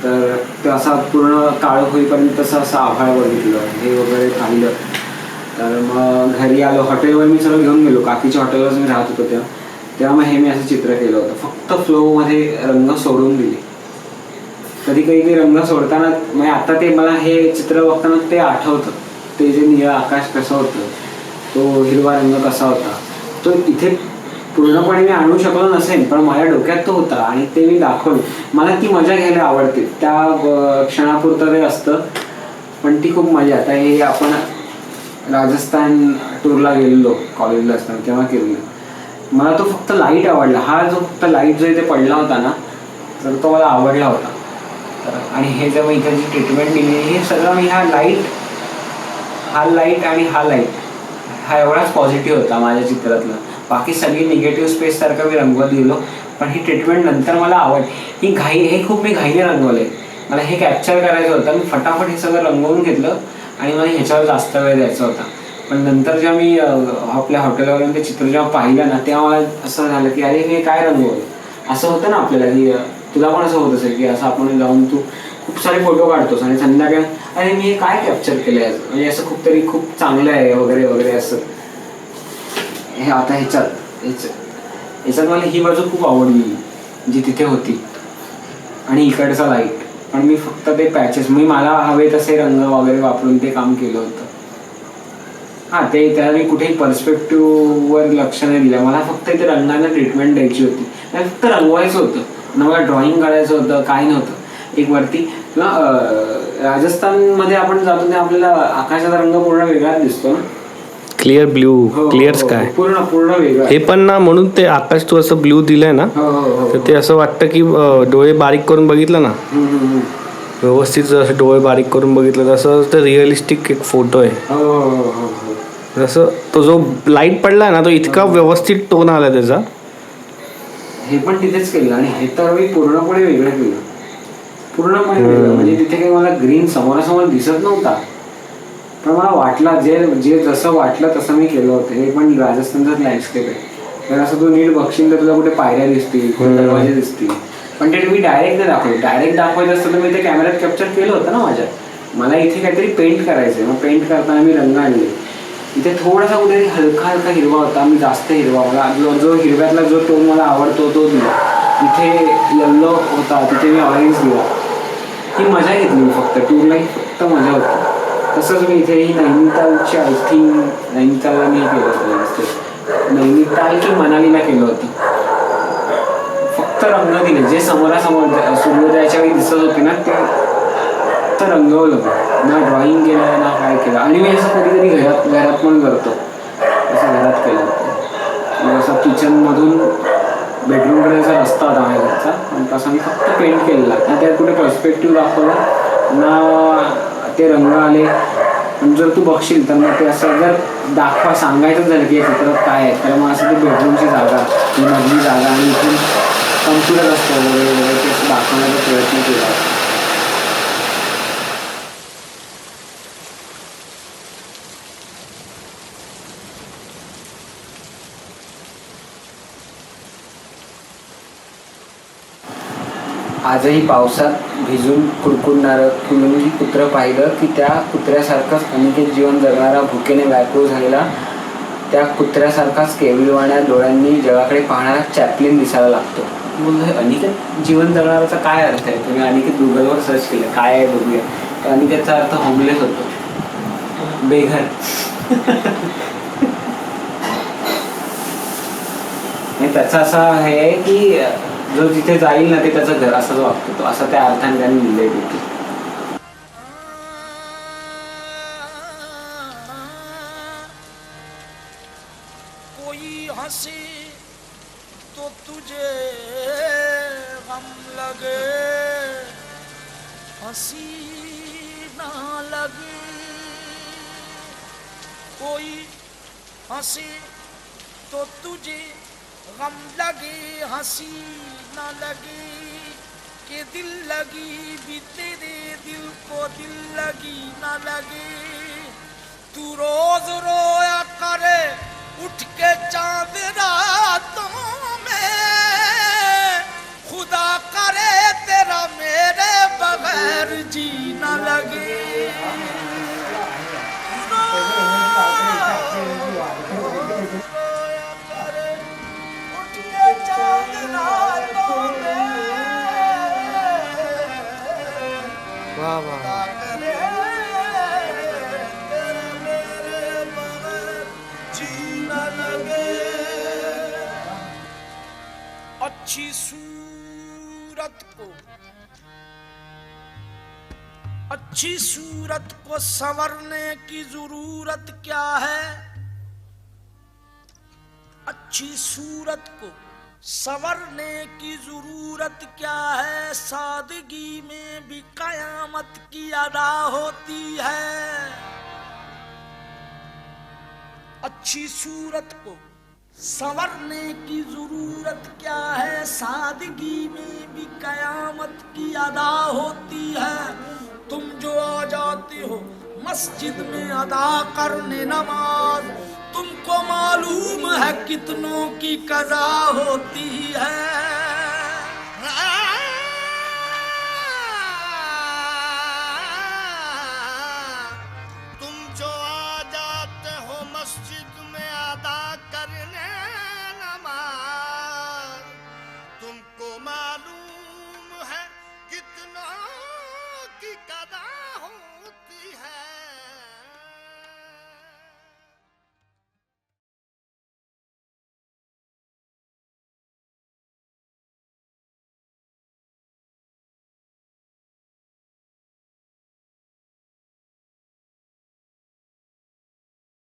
तर ते असं पूर्ण काळं होईपर्यंत तसं असं आभाळ बघितलं, हे वगैरे पाहिलं. तर मग घरी आलो, हॉटेलवर मी सगळं घेऊन गेलो, काकीच्या हॉटेलवरच मी राहत होतो तेव्हा मग हे मी असं चित्र केलं होतं. फक्त फ्लोमध्ये रंग सोडून दिले. कधी कधी रंग सोडताना म्हणजे आता ते मला हे चित्र बघताना ते आठवतं, ते जे निळं आकाश कसं होतं, तो हिरवा रंग कसा होता, तो इथे पूर्णपणे मी आणू शकलो नसेल, पण माझ्या डोक्यात तो होता आणि ते मी दाखवलं. मला ती मजा घ्यायला आवडते, त्या क्षणापुरतं ते असतं, पण ती खूप मजा. आता हे आपण राजस्थान टूरला गेलेलो कॉलेजला असताना तेव्हा केलेलं. मला तो फक्त लाईट आवडला. हा जो फक्त लाईट जो इथे पडला होता ना, तर तो मला आवडला होता. आणि हे जर मी इथे जी ट्रीटमेंट दिली, हे सगळं मी हा लाईट आणि हा लाईट हा एवढाच पॉझिटिव्ह होता माझ्या चित्रातलं. बाकी सगळी निगेटिव्ह स्पेस सारखं मी रंगवत गेलो, पण ही ट्रीटमेंट नंतर मला आवडली. हे खूप मी घाईने रंगवलंय. मला हे कॅप्चर करायचं होतं, मी फटाफट हे सगळं रंगवून घेतलं आणि मला ह्याच्यावर जास्त वेळ द्यायचा होता. पण नंतर जेव्हा मी आपल्या हॉटेलवरून ते चित्र जेव्हा पाहिलं ना, तेव्हा मला असं झालं की अरे हे काय रंगवलं. असं होतं ना आपल्याला, की तुला पण असं होत असेल की असं आपण जाऊन तू खूप सारे फोटो काढतोस आणि संध्याकाळी अरे मी हे काय कॅप्चर केलं आहे, म्हणजे असं खूप चांगलं आहे वगैरे वगैरे असं. हे आता ह्याच्यात मला ही बाजू खूप आवडली जी तिथे होती आणि इकडचा लाईट. पण मी फक्त ते पॅचेस मला हवे तसे रंग वगैरे वापरून ते काम केलं होतं. हां, ते त्याला मी कुठेही पर्स्पेक्टिव्हवर लक्ष नाही दिलं. मला फक्त इथे रंगांना ट्रीटमेंट द्यायची होती. मला फक्त रंगवायचं होतं, मला ड्रॉइंग काढायचं होतं, काय नव्हतं. एक वरती राजस्थानमध्ये आपण जातो तेव्हा आपल्याला आकाशाचा रंग पूर्ण वेगळाच दिसतो ना, क्लिअर ब्ल्यू, क्लिअर स्काय, पूर्ण वेगळं. हे पण ना, म्हणून ते आकाश तू असं ब्ल्यू दिलंय ना, तर ते असं वाटतं की डोळे बारीक करून बघितलं ना, व्यवस्थित जसं डोळे बारीक करून बघितलं तसं ते रिअलिस्टिक एक फोटो आहे. जसं तो जो लाईट पडला ना, तो इतका व्यवस्थित टोन आला त्याचा. हे पण तिथेच केलं आणि हे तर मी पूर्णपणे वेगळं केलं, पूर्णपणे वेगळं. म्हणजे तिथे काही मला ग्रीन समोरासमोर दिसत नव्हता, पण मला वाटला जे जसं वाटलं तसं मी केलं होतं. हे पण राजस्थानचाच लँडस्केप आहे. तर असं तू नीट बघशील तर तुला कुठे पायऱ्या दिसतील, दरवाजे दिसतील, पण ते मी डायरेक्ट नाही दाखवलं. डायरेक्ट दाखवायचं असतं तर मी ते कॅमेऱ्यात कॅप्चर केलं होतं ना माझ्या. मला इथे काहीतरी पेंट करायचं आहे, मग पेंट करताना मी रंग आणले. इथे थोडासा कुठेतरी हलका हिरवा होता, मी जास्त हिरवा, मला जो हिरव्यातला जो टोन मला आवडतो तो दिला. इथे येल्लो होता, तिथे मी ऑरेंज दिला. ही मजा घेतली मी फक्त टूरला, ही फक्त मजा होती. तसंच मी इथे ही नैनितालची आय थिंक नैनितालला मी केलं होतं, नैनिताल की मनालीला केलं होतं. फक्त रंग दिले, जे समोरासमोर सूर्योदयाच्या वेळी दिसत होते ना, ते तर रंगवलं. ना ड्रॉइंग केलं ना काय केलं. आणि मी असं कधीतरी घरात पण करतो, असं घरात केलं होतं. असं किचनमधून बेडरूमकडे असा रस्ता होता माझ्या घरचा, पण तसा मी फक्त पेंट केलेला. आणि त्यात कुठे पर्स्पेक्टिव्ह दाखवला ना, ते रंग आले. पण जर तू बघशील तर मग ते असं जर सांगायचं झालं की चित्रात काय आहे, तर मग असं ते बेडरूमची जागा, ती मधली जागा आणि इथून कम्प्युटर असतं वगैरे वगैरे ते असं दाखवण्याचा प्रयत्न केला. आजही पावसात भिजून कुडकुडणारं कुणीही कुत्रं पाहिलं की त्या कुत्र्यासारखंच अनिकेत जीवन जगणारा, भुकेने व्याकुळ झालेला, त्या कुत्र्यासारखाच केविलवाण्या डोळ्यांनी जगाकडे पाहणारा चॅपलिन दिसायला लागतो. मग अनिकेत जीवन जगणाराचा काय अर्थ आहे? तुम्ही अनिकेत गुगलवर सर्च केलं, काय आहे बघूया. तर अनिकेतचा अर्थ होमलेस होतो, बेघर. आणि त्याचा असा हे आहे की जो जिथे जाईल ना ते त्याचं घर असंच वागतो तो, असं त्या अर्थाने त्यांनी लिहिलंय तिथे. कोई हंसी तो तुझे गम लगे, हंसी ना लगे. कोई हंसी तो तुझे गम लगे, हंसी न लगे. कि दिल लगी भी तेरे दिल को दिल लगी न लगे. तू रोज रोया करे उठ के अच्छी सूरत को संवरने की जरूरत क्या है? अच्छी सूरत को संवरने की जरूरत क्या है? सादगी में भी कयामत की अदा होती है। अच्छी सूरत को संवरने की जरूरत क्या है? सादगी में भी कयामत की अदा होती है। तुम जो आ जाते हो मस्जिद में अदा करने नमाज, तुमको मालूम है कितनों की कज़ा होती है।